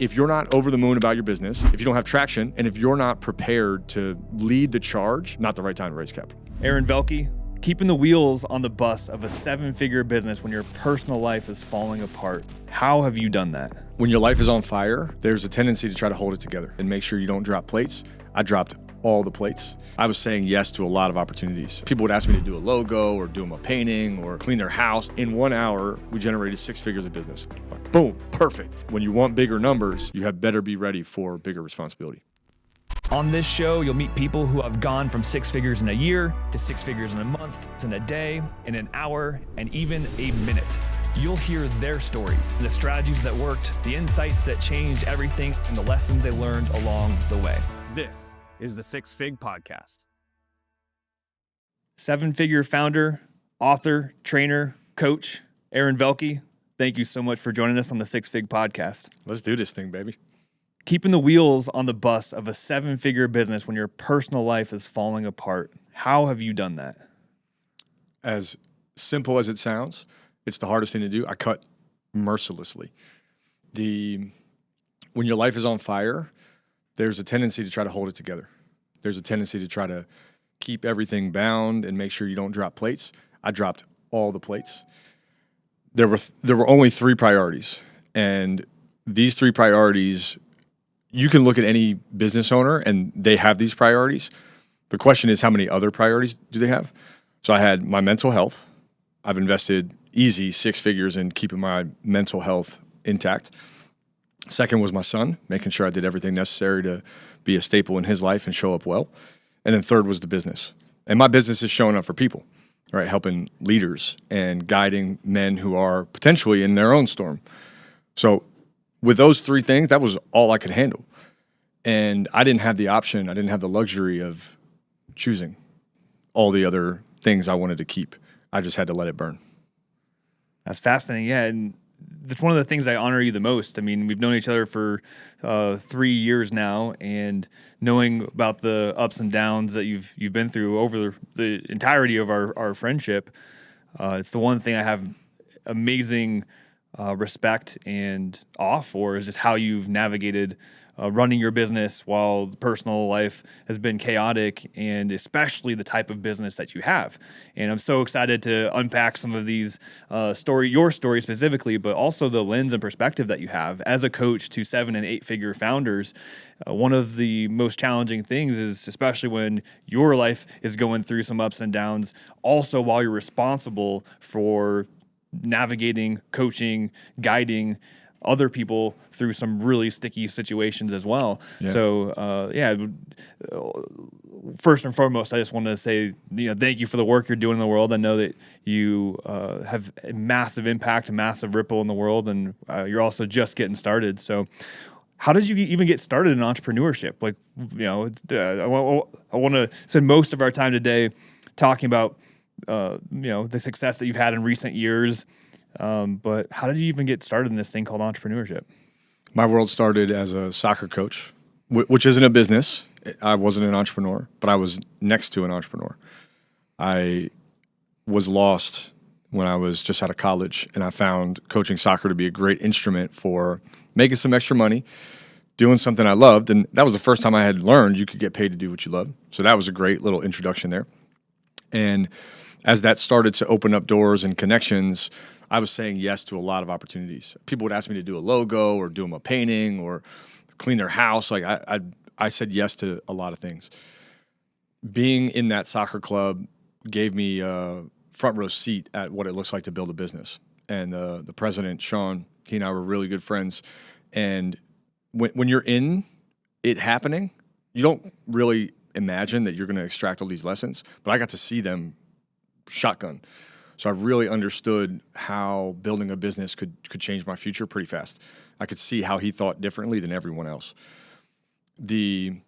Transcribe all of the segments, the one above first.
If you're not over the moon about your business, if you don't have traction, and if you're not prepared to lead the charge, not the right time to raise capital. Aaron Velky, keeping the wheels on the bus of a 7-figure business when your personal life is falling apart. How have you done that? When your life is on fire, there's a tendency to try to hold it together and make sure you don't drop plates. I dropped all the plates. I was saying yes to a lot of opportunities. People would ask me to do a logo or do them a painting or clean their house. In 1 hour, we generated 6 figures of business. Like, boom, perfect. When you want bigger numbers, you had better be ready for bigger responsibility. On this show, you'll meet people who have gone from 6 figures in a year to 6 figures in a month, in a day, in an hour, and even a minute. You'll hear their story, the strategies that worked, the insights that changed everything, and the lessons they learned along the way. This is the 6 Fig Podcast. 7-figure founder, author, trainer, coach, Aaron Velky. Thank you so much for joining us on the 6 Fig Podcast. Let's do this thing, baby. Keeping the wheels on the bus of a 7-figure business when your personal life is falling apart. How have you done that? As simple as it sounds, it's the hardest thing to do. I cut mercilessly. When your life is on fire, there's a tendency to try to hold it together. There's a tendency to try to keep everything bound and make sure you don't drop plates. I dropped all the plates. There were only 3 priorities, and these 3 priorities, you can look at any business owner and they have these priorities. The question is, how many other priorities do they have? So I had my mental health. I've invested easy 6 figures in keeping my mental health intact. Second was my son, making sure I did everything necessary to be a staple in his life and show up well. And then third was the business. And my business is showing up for people, right? Helping leaders and guiding men who are potentially in their own storm. So with those 3 things, that was all I could handle. And I didn't have the option, I didn't have the luxury of choosing all the other things I wanted to keep. I just had to let it burn. That's fascinating. Yeah. And that's one of the things I honor you the most. I mean, we've known each other for 3 years now, and knowing about the ups and downs that you've been through over the entirety of our friendship, it's the one thing I have amazing respect and awe for is just how you've navigated running your business while the personal life has been chaotic, and especially the type of business that you have. And I'm so excited to unpack some of these your story specifically, but also the lens and perspective that you have as a coach to 7- and 8-figure founders. One of the most challenging things is, especially when your life is going through some ups and downs, also while you're responsible for navigating, coaching, guiding other people through some really sticky situations as well. Yeah. So, first and foremost, I just want to say, thank you for the work you're doing in the world. I know that you have a massive impact, a massive ripple in the world, and you're also just getting started. So how did you even get started in entrepreneurship? Like, I want to spend most of our time today talking about, the success that you've had in recent years. But how did you even get started in this thing called entrepreneurship? My world started as a soccer coach, which isn't a business. I wasn't an entrepreneur, but I was next to an entrepreneur. I was lost when I was just out of college, and I found coaching soccer to be a great instrument for making some extra money, doing something I loved. And that was the first time I had learned you could get paid to do what you love. So that was a great little introduction there. And as that started to open up doors and connections, I was saying yes to a lot of opportunities. People would ask me to do a logo or do them a painting or clean their house. Like I said yes to a lot of things. Being in that soccer club gave me a front row seat at what it looks like to build a business. And the president, Sean, he and I were really good friends. And when you're in it happening, you don't really imagine that you're going to extract all these lessons. But I got to see them shotgun. So I really understood how building a business could change my future pretty fast. I could see how he thought differently than everyone else. The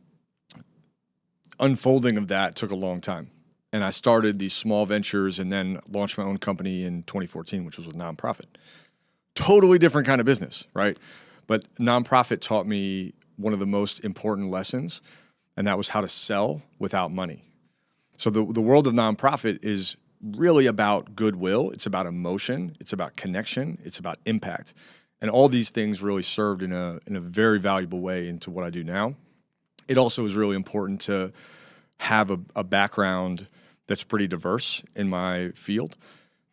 unfolding of that took a long time. And I started these small ventures and then launched my own company in 2014, which was a nonprofit. Totally different kind of business, right? But nonprofit taught me one of the most important lessons, and that was how to sell without money. So the world of nonprofit is really about goodwill. It's about emotion. It's about connection. It's about impact. And all these things really served in a very valuable way into what I do now. It also is really important to have a background that's pretty diverse in my field,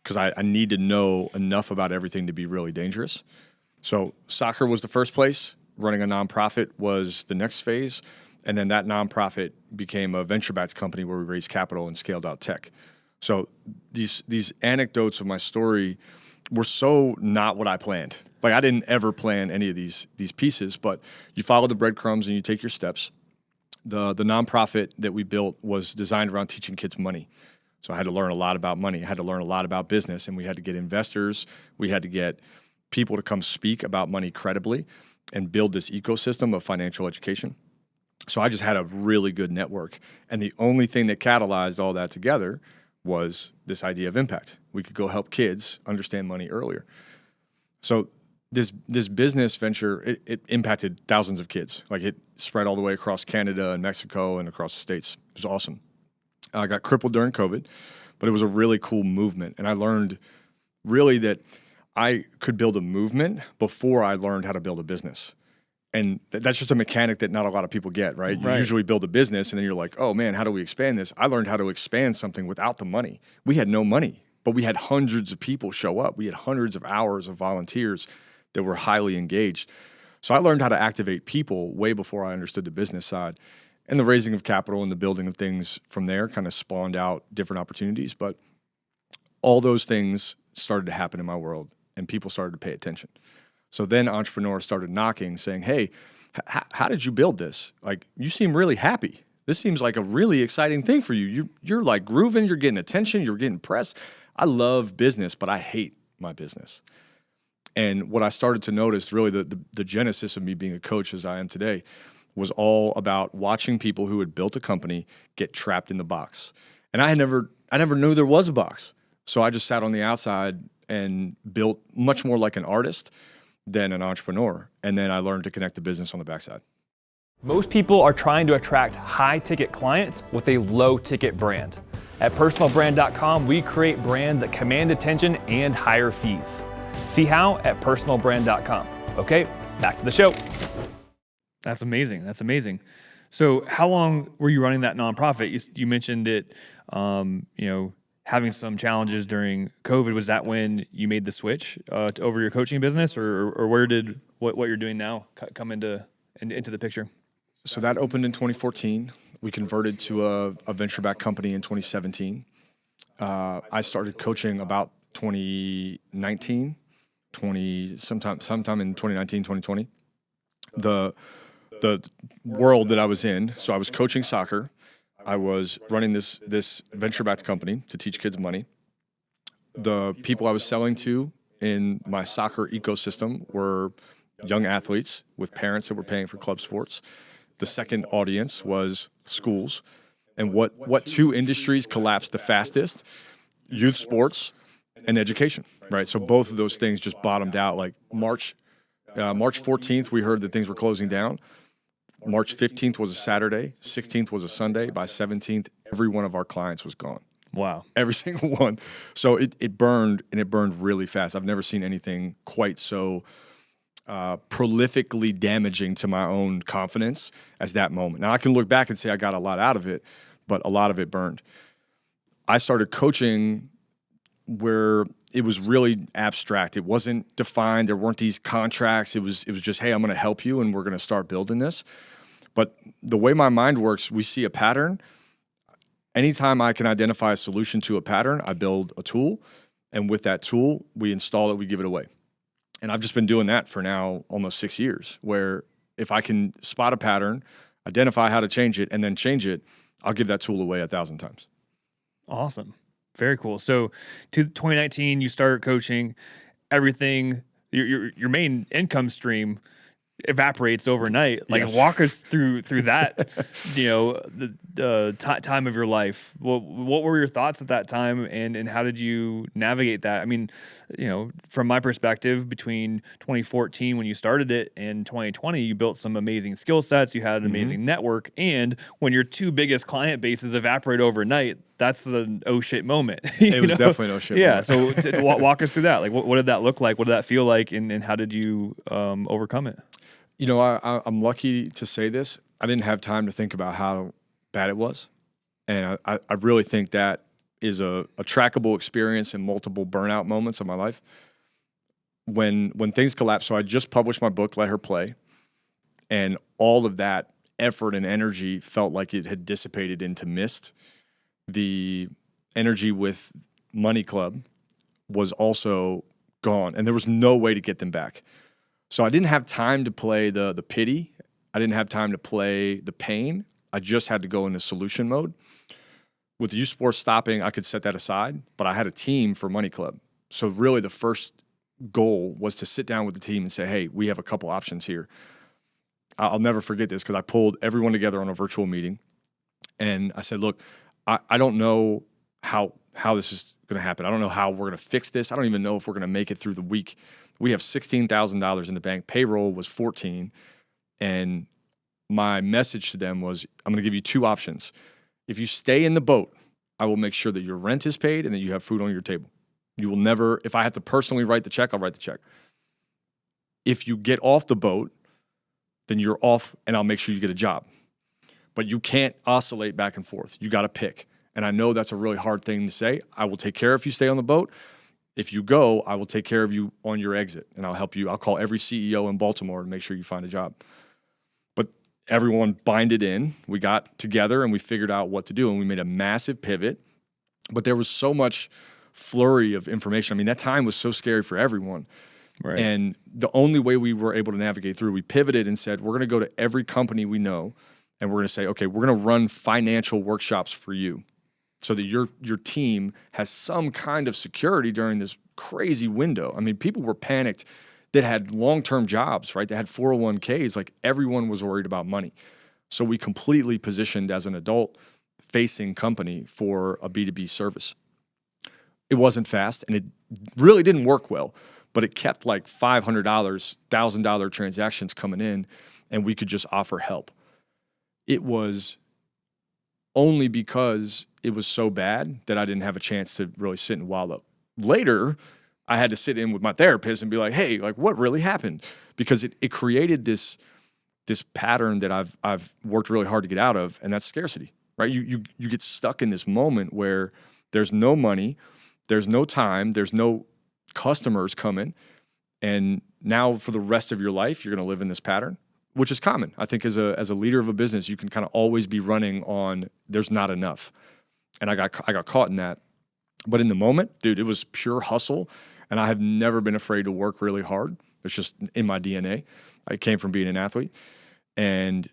because I need to know enough about everything to be really dangerous. So soccer was the first place. Running a nonprofit was the next phase. And then that nonprofit became a venture-backed company where we raised capital and scaled out tech. So these anecdotes of my story were so not what I planned. Like, I didn't ever plan any of these pieces, but you follow the breadcrumbs and you take your steps. The nonprofit that we built was designed around teaching kids money. So I had to learn a lot about money. I had to learn a lot about business, and we had to get investors. We had to get people to come speak about money credibly and build this ecosystem of financial education. So I just had a really good network. And the only thing that catalyzed all that together was this idea of impact. We could go help kids understand money earlier. So this business venture, it impacted thousands of kids. Like, it spread all the way across Canada and Mexico and across the States. It was awesome. I got crippled during COVID, but it was a really cool movement. And I learned really that I could build a movement before I learned how to build a business. And that's just a mechanic that not a lot of people get, right? You usually build a business and then you're like, oh man, how do we expand this? I learned how to expand something without the money. We had no money, but we had hundreds of people show up. We had hundreds of hours of volunteers that were highly engaged. So I learned how to activate people way before I understood the business side. And the raising of capital and the building of things from there kind of spawned out different opportunities. But all those things started to happen in my world, and people started to pay attention. So then entrepreneurs started knocking, saying, hey, how did you build this? Like, you seem really happy. This seems like a really exciting thing for you. You're like grooving, you're getting attention, you're getting press. I love business, but I hate my business. And what I started to notice, really the genesis of me being a coach as I am today, was all about watching people who had built a company get trapped in the box. And I never knew there was a box. So I just sat on the outside and built much more like an artist than an entrepreneur. And then I learned to connect the business on the backside. Most people are trying to attract high-ticket clients with a low-ticket brand. At personalbrand.com, we create brands that command attention and higher fees. See how at personalbrand.com. Okay, back to the show. That's amazing. That's amazing. So how long were you running that nonprofit? You mentioned it, having some challenges during COVID. Was that when you made the switch over your coaching business, or where did what you're doing now come into the picture? So that opened in 2014. We converted to a venture-backed company in 2017. I started coaching about 2019, sometime in 2019, 2020. The world that I was in, so I was coaching soccer. I was running this venture-backed company to teach kids money. The people I was selling to in my soccer ecosystem were young athletes with parents that were paying for club sports. The second audience was schools. And what two industries collapsed the fastest? Youth sports and education, right? So both of those things just bottomed out. Like March 14th, we heard that things were closing down. March 15th was a Saturday. 16th was a Sunday. By 17th, every one of our clients was gone. Wow. Every single one. So it burned, and it burned really fast. I've never seen anything quite so prolifically damaging to my own confidence as that moment. Now, I can look back and say I got a lot out of it, but a lot of it burned. I started coaching where it was really abstract. It wasn't defined. There weren't these contracts. It was just, hey, I'm going to help you, and we're going to start building this. But the way my mind works, we see a pattern. Anytime I can identify a solution to a pattern, I build a tool, and with that tool, we install it, we give it away. And I've just been doing that for now almost 6 years, where if I can spot a pattern, identify how to change it, and then change it, I'll give that tool away 1,000 times. Awesome. Very cool. So 2019, you started coaching. Everything, your main income stream evaporates overnight. Like, Yes. Walk us through that, the time of your life. What were your thoughts at that time, and how did you navigate that? I mean, from my perspective, between 2014 when you started it and 2020, you built some amazing skill sets. You had an amazing network, and when your two biggest client bases evaporate overnight, that's an oh shit moment. It was definitely an oh shit moment. So walk us through that. Like, what did that look like? What did that feel like? And how did you overcome it? You know, I'm lucky to say this. I didn't have time to think about how bad it was. And I really think that is a trackable experience in multiple burnout moments of my life. When things collapsed, so I just published my book, Let Her Play. And all of that effort and energy felt like it had dissipated into mist. The energy with Money Club was also gone, and there was no way to get them back. So I didn't have time to play the pity. I didn't have time to play the pain. I just had to go into solution mode. With youth sports stopping, I could set that aside, but I had a team for Money Club. So really the first goal was to sit down with the team and say, hey, we have a couple options here. I'll never forget this because I pulled everyone together on a virtual meeting, and I said, look, I don't know how this is going to happen. I don't know how we're going to fix this. I don't even know if we're going to make it through the week. We have $16,000 in the bank. Payroll was $14,000. And my message to them was, I'm going to give you two options. If you stay in the boat, I will make sure that your rent is paid and that you have food on your table. You will never, if I have to personally write the check, I'll write the check. If you get off the boat, then you're off and I'll make sure you get a job. But you can't oscillate back and forth. You got to pick. And I know that's a really hard thing to say. I will take care if you stay on the boat. If you go, I will take care of you on your exit, and I'll help you. I'll call every CEO in Baltimore and make sure you find a job. But everyone binded in. We got together and we figured out what to do, and we made a massive pivot. But there was so much flurry of information. I mean, that time was so scary for everyone. Right. And the only way we were able to navigate through, we pivoted and said, we're going to go to every company we know, and we're going to say, okay, we're going to run financial workshops for you so that your team has some kind of security during this crazy window. I mean, people were panicked that had long-term jobs, right? That had 401ks. Like, everyone was worried about money. So we completely positioned as an adult-facing company for a B2B service. It wasn't fast, and it really didn't work well, but it kept like $500, $1,000 transactions coming in, and we could just offer help. It was only because it was so bad that I didn't have a chance to really sit and wallow. Later, I had to sit in with my therapist and be like, hey, like, what really happened? Because it created this pattern that I've worked really hard to get out of, and that's scarcity, right? You get stuck in this moment where there's no money, there's no time, there's no customers coming, and now for the rest of your life, you're going to live in this pattern, which is common. I think as a leader of a business, you can kind of always be running on there's not enough. And I got caught in that. But in the moment, dude, it was pure hustle, and I have never been afraid to work really hard. It's just in my DNA. I came from being an athlete. And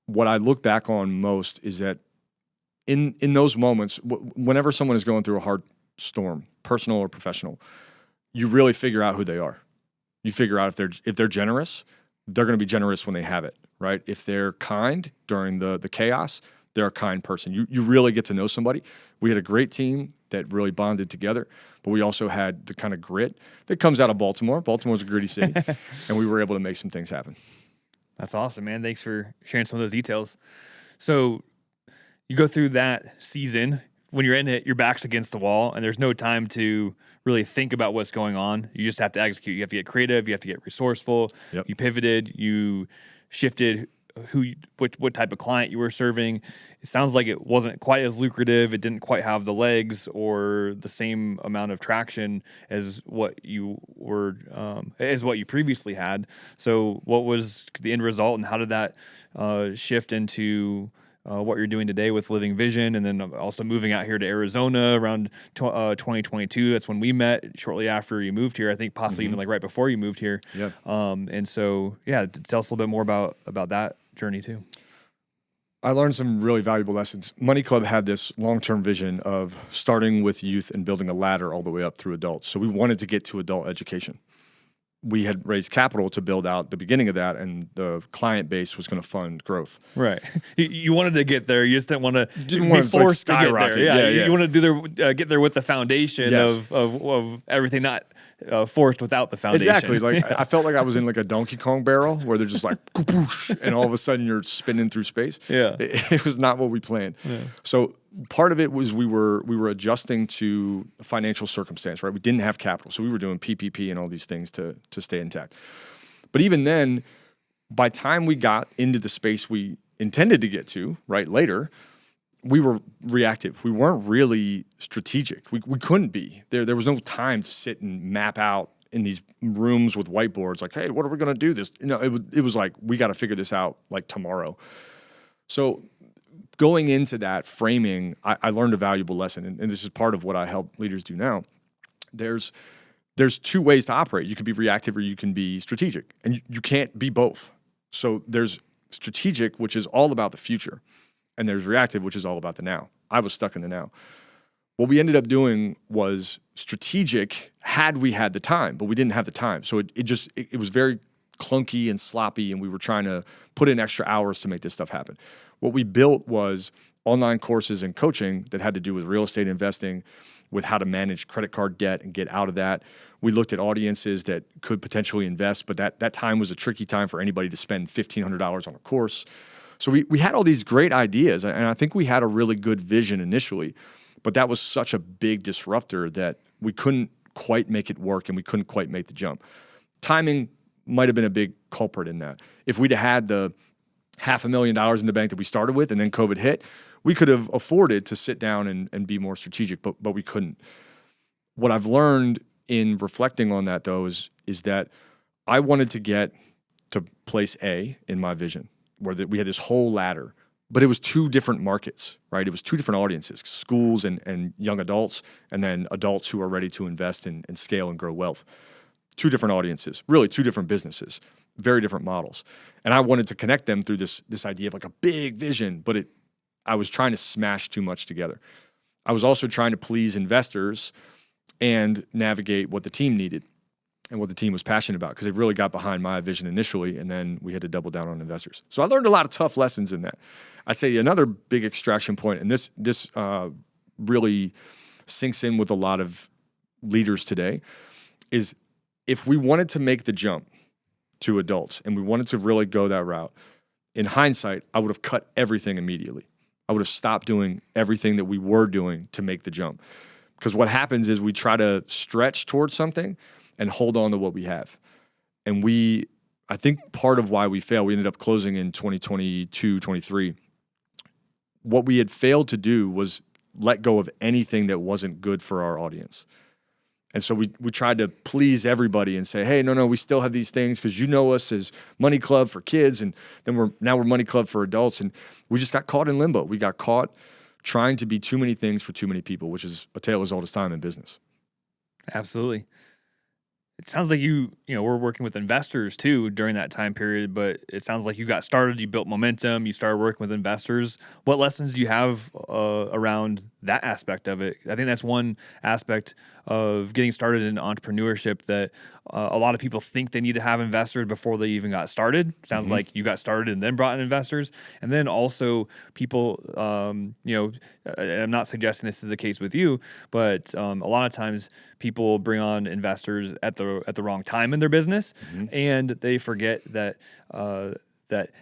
what I look back on most is that in those moments, whenever someone is going through a hard storm, personal or professional, you really figure out who they are. You figure out if they're generous, they're going to be generous when they have it, right? If they're kind during the chaos, they're a kind person. You really get to know somebody. We had a great team that really bonded together, but we also had the kind of grit that comes out of Baltimore. Baltimore's a gritty city, and we were able to make some things happen. That's awesome, man. Thanks for sharing some of those details. So you go through that season. When you're in it, your back's against the wall, and there's no time to really think about what's going on. You just have to execute. You have to get creative. You have to get resourceful. Yep. You pivoted. You shifted what type of client you were serving. It sounds like it wasn't quite as lucrative. It didn't quite have the legs or the same amount of traction as what you were as what you previously had. So what was the end result, and how did that shift into what you're doing today with Living Vision, and then also moving out here to Arizona around 2022. That's when we met, shortly after you moved here. I think possibly even like right before you moved here. Yeah. And so, yeah, tell us a little bit more about that journey too. I learned some really valuable lessons. Money Club had this long-term vision of starting with youth and building a ladder all the way up through adults. So we wanted to get to adult education. We had raised capital to build out the beginning of that, and the client base was going to fund growth. Right. You wanted to get there. You just didn't want to be forced to get there. Yeah. You want to get there with the foundation of everything, not forced without the foundation. Exactly. Like I felt like I was in like a Donkey Kong barrel where they're just like, and all of a sudden you're spinning through space. Yeah. It was not what we planned. Yeah. So part of it was we were adjusting to financial circumstance, right? We didn't have capital. So we were doing PPP and all these things to stay intact. But even then, by time we got into the space we intended to get to, right, later, we were reactive. We weren't really strategic. We couldn't be. There was no time to sit and map out in these rooms with whiteboards like, hey, what are we going to do this? It was like, we got to figure this out like tomorrow. So going into that framing, I learned a valuable lesson. And this is part of what I help leaders do now. There's two ways to operate. You can be reactive or you can be strategic. And you can't be both. So there's strategic, which is all about the future. And there's reactive, which is all about the now. I was stuck in the now. What we ended up doing was strategic had we had the time, but we didn't have the time. So it was very clunky and sloppy, and we were trying to put in extra hours to make this stuff happen. What we built was online courses and coaching that had to do with real estate investing, with how to manage credit card debt and get out of that. We looked at audiences that could potentially invest, but that time was a tricky time for anybody to spend $1,500 on a course. So we had all these great ideas, and I think we had a really good vision initially, but that was such a big disruptor that we couldn't quite make it work and we couldn't quite make the jump. Timing might have been a big culprit in that. If we'd had the $500,000 in the bank that we started with and then COVID hit, we could have afforded to sit down and be more strategic, but we couldn't. What I've learned in reflecting on that, though, is that I wanted to get to place A in my vision, where we had this whole ladder, but it was two different markets, right? It was two different audiences, schools and young adults, and then adults who are ready to invest and scale and grow wealth. Two different audiences, really two different businesses, very different models. And I wanted to connect them through this idea of like a big vision, but I was trying to smash too much together. I was also trying to please investors and navigate what the team needed and what the team was passionate about, because they really got behind my vision initially, and then we had to double down on investors. So I learned a lot of tough lessons in that. I'd say another big extraction point, and this really sinks in with a lot of leaders today, is if we wanted to make the jump to adults and we wanted to really go that route, in hindsight, I would have cut everything immediately. I would have stopped doing everything that we were doing to make the jump. Because what happens is we try to stretch towards something and hold on to what we have. And I think part of why we failed, we ended up closing in 2022, 23. What we had failed to do was let go of anything that wasn't good for our audience. And so we tried to please everybody and say, hey, no, we still have these things because you know us as Money Club for kids, and then we're Money Club for adults. And we just got caught in limbo. We got caught trying to be too many things for too many people, which is a tale as old as time in business. Absolutely. It sounds like you were working with investors too during that time period, but it sounds like you got started, you built momentum, you started working with investors. What lessons do you have around that aspect of it? I think that's one aspect of getting started in entrepreneurship that a lot of people think they need to have investors before they even got started. Sounds like you got started and then brought in investors. And then also people, and I'm not suggesting this is the case with you, but a lot of times people bring on investors at the wrong time in their business, and they forget that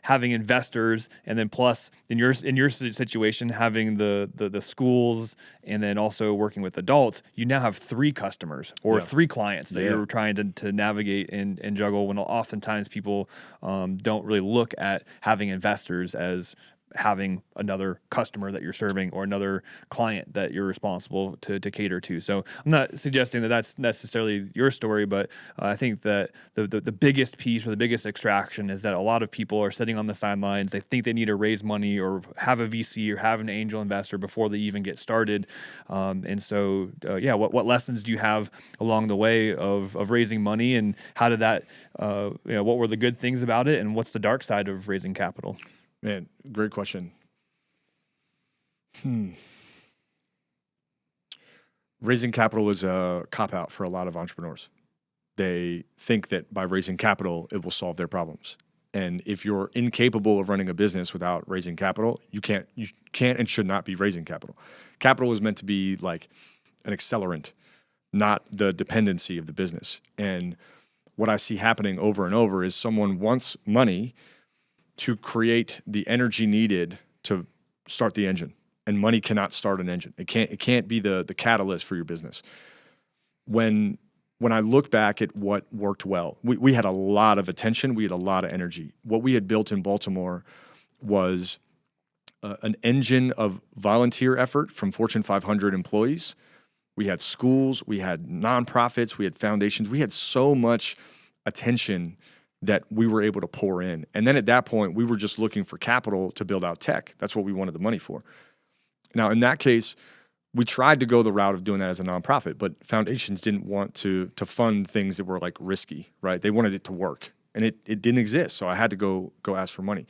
having investors, and then plus in your situation having the schools, and then also working with adults, you now have 3 customers or 3 clients that you're trying to navigate and juggle, when oftentimes people don't really look at having investors as having another customer that you're serving or another client that you're responsible to cater to. So I'm not suggesting that that's necessarily your story, but I think that the biggest piece or the biggest extraction is that a lot of people are sitting on the sidelines. They think they need to raise money or have a VC or have an angel investor before they even get started. What lessons do you have along the way of raising money, and how did that, what were the good things about it, and what's the dark side of raising capital? Man, great question. Raising capital is a cop-out for a lot of entrepreneurs. They think that by raising capital, it will solve their problems. And if you're incapable of running a business without raising capital, you can't and should not be raising capital. Capital is meant to be like an accelerant not the dependency of the business. And what I see happening over and over is someone wants money to create the energy needed to start the engine, and money cannot start an engine. It can't be the catalyst for your business. When I look back at what worked well, we had a lot of attention, we had a lot of energy. What we had built in Baltimore was an engine of volunteer effort from Fortune 500 employees. We had schools, we had nonprofits, we had foundations. We had so much attention that we were able to pour in. And then at that point, we were just looking for capital to build out tech. That's what we wanted the money for. Now, in that case, we tried to go the route of doing that as a nonprofit, but foundations didn't want to fund things that were like risky, right? They wanted it to work, and it didn't exist. So I had to go ask for money.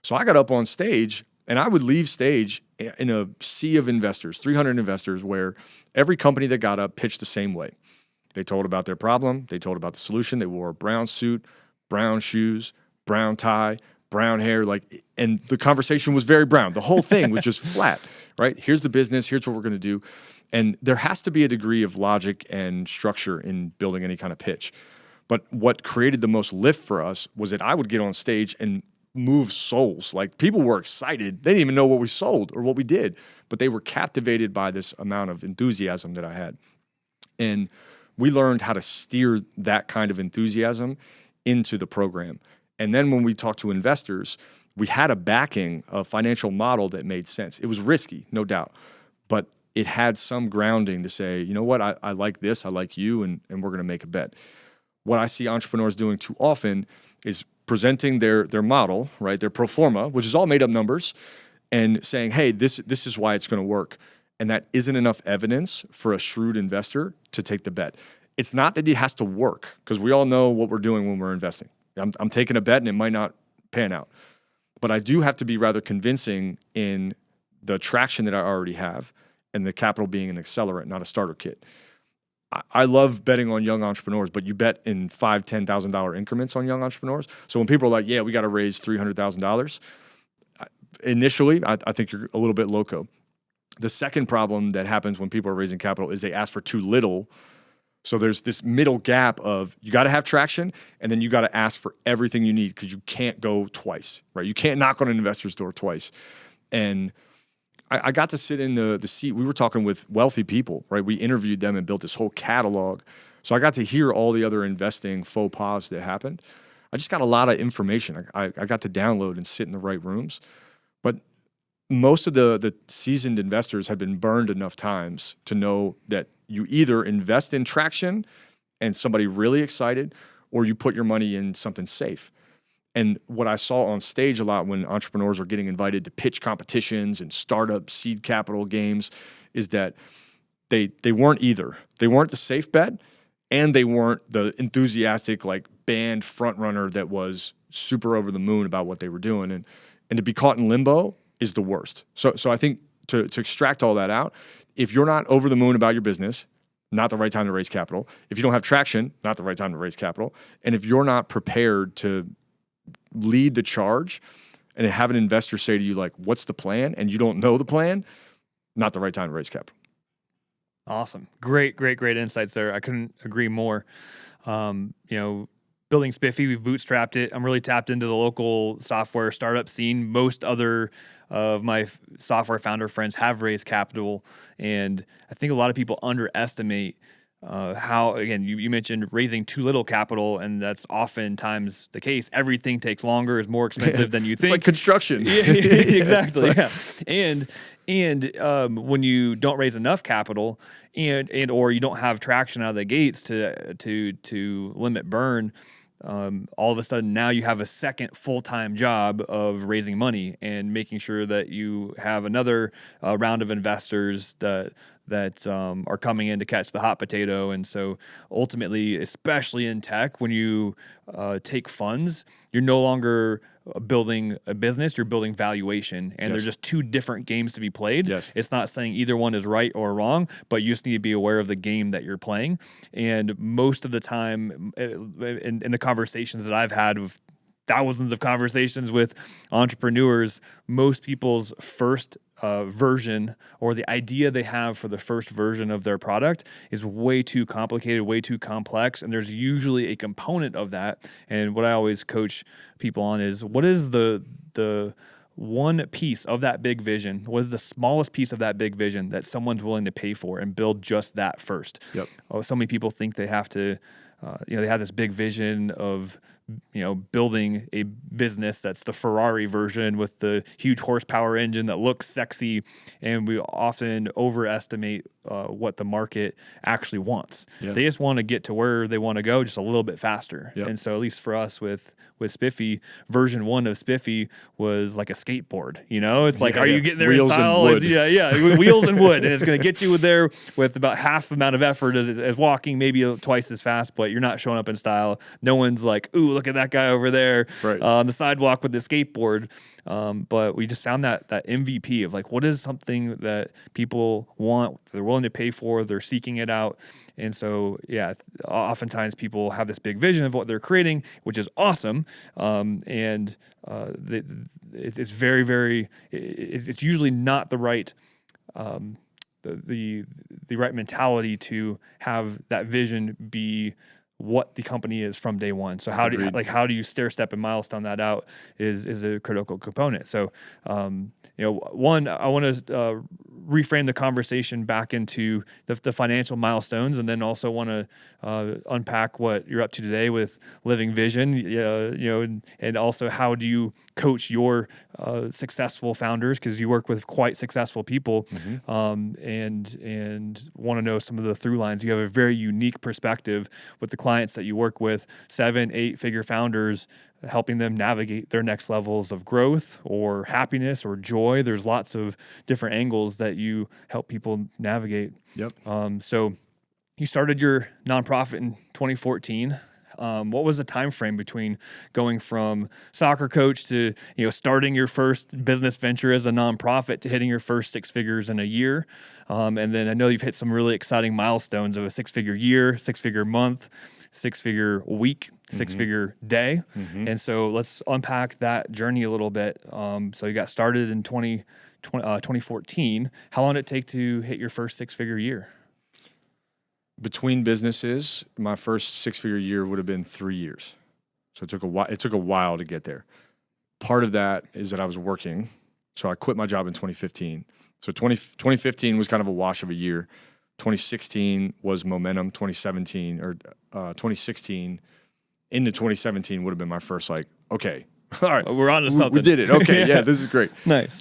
So I got up on stage, and I would leave stage in a sea of investors, 300 investors, where every company that got up pitched the same way. They told about their problem. They told about the solution. They wore a brown suit, brown shoes, brown tie, brown hair, and the conversation was very brown. The whole thing was just flat, right? Here's the business. Here's what we're going to do. And there has to be a degree of logic and structure in building any kind of pitch. But what created the most lift for us was that I would get on stage and move souls. Like, people were excited. They didn't even know what we sold or what we did, but they were captivated by this amount of enthusiasm that I had. And we learned how to steer that kind of enthusiasm into the program. And then when we talked to investors, we had a backing, a financial model that made sense. It was risky, no doubt, but it had some grounding to say, you know what, I like this, I like you, and we're going to make a bet. What I see entrepreneurs doing too often is presenting their model, right, their pro forma, which is all made up numbers, and saying, hey, this is why it's going to work. And that isn't enough evidence for a shrewd investor to take the bet. It's not that it has to work, because we all know what we're doing when we're investing. I'm taking a bet and it might not pan out. But I do have to be rather convincing in the traction that I already have, and the capital being an accelerant, not a starter kit. I love betting on young entrepreneurs, but you bet in $5,000, $10,000 increments on young entrepreneurs. So when people are like, yeah, we got to raise $300,000, initially, I think you're a little bit loco. The second problem that happens when people are raising capital is they ask for too little. So there's this middle gap of, you got to have traction, and then you got to ask for everything you need, because you can't go twice, right? You can't knock on an investor's door twice. And I got to sit in the seat. We were talking with wealthy people, right? We interviewed them and built this whole catalog. So I got to hear all the other investing faux pas that happened. I just got a lot of information. I got to download and sit in the right rooms. But most of the seasoned investors had been burned enough times to know that you either invest in traction and somebody really excited, or you put your money in something safe. And what I saw on stage a lot when entrepreneurs are getting invited to pitch competitions and startup seed capital games is that they weren't either. They weren't the safe bet, and they weren't the enthusiastic band front runner that was super over the moon about what they were doing. And to be caught in limbo is the worst. So I think to extract all that out, if you're not over the moon about your business, not the right time to raise capital. If you don't have traction, not the right time to raise capital. And if you're not prepared to lead the charge and have an investor say to you, what's the plan? And you don't know the plan, not the right time to raise capital. Awesome. Great insights there. I couldn't agree more. Building Spiffy, we've bootstrapped it. I'm really tapped into the local software startup scene. Most other of my software founder friends have raised capital, and I think a lot of people underestimate how, again, you mentioned raising too little capital, and that's oftentimes the case. Everything takes longer, is more expensive than you think. It's like construction. Yeah, exactly. Yeah. And when you don't raise enough capital and or you don't have traction out of the gates to limit burn, all of a sudden now you have a second full-time job of raising money and making sure that you have another round of investors that are coming in to catch the hot potato. And so ultimately, especially in tech, when you take funds, you're no longer building a business, you're building valuation. And There's just two different games to be played. Yes. It's not saying either one is right or wrong, but you just need to be aware of the game that you're playing. And most of the time, in the conversations that I've had with thousands of conversations with entrepreneurs, most people's first version or the idea they have for the first version of their product is way too complicated, way too complex. And there's usually a component of that. And what I always coach people on is, what is the one piece of that big vision? What is the smallest piece of that big vision that someone's willing to pay for, and build just that first? Yep. Oh, so many people think they have to, they have this big vision of, building a business that's the Ferrari version with the huge horsepower engine that looks sexy, and we often overestimate what the market actually wants. Yeah. They just want to get to where they want to go just a little bit faster. Yep. And so, at least for us with Spiffy, version 1 of Spiffy was like a skateboard. It's like, are you getting there Wheels in style? and wood. Yeah, wheels and wood, and it's going to get you there with about half the amount of effort as walking, maybe twice as fast, but you're not showing up in style. No one's like, ooh, look at that guy over there on the sidewalk with the skateboard. But we just found that MVP of like, what is something that people want, they're willing to pay for, they're seeking it out. And so, oftentimes people have this big vision of what they're creating, which is awesome. It's very, very, it's usually not the right, the right mentality to have that vision be what the company is from day one. So how do you stair step and milestone that out is a critical component. So, one, I want to reframe the conversation back into the financial milestones, and then also want to unpack what you're up to today with Living Vision, and also how do you coach your successful founders, because you work with quite successful people, and want to know some of the through lines. You have a very unique perspective with the clients that you work with, 7-8 figure founders, helping them navigate their next levels of growth or happiness or joy. There's lots of different angles that you help people navigate. Yep. So you started your nonprofit in 2014. What was the time frame between going from soccer coach to starting your first business venture as a nonprofit to hitting your first 6 figures in a year? And then I know you've hit some really exciting milestones of a 6-figure year, 6-figure month, 6-figure week, 6-figure day. And so let's unpack that journey a little bit. So you got started in 2014. How long did it take to hit your first 6-figure year? Between businesses, my first 6-figure year would have been 3 years. So it took a while to get there. Part of that is that I was working. So I quit my job in 2015. So 2015 was kind of a wash of a year. 2016 was momentum. 2016 into 2017 would have been my first, like, okay, all right, we're on to something. We did it. Okay, yeah, this is great. Nice.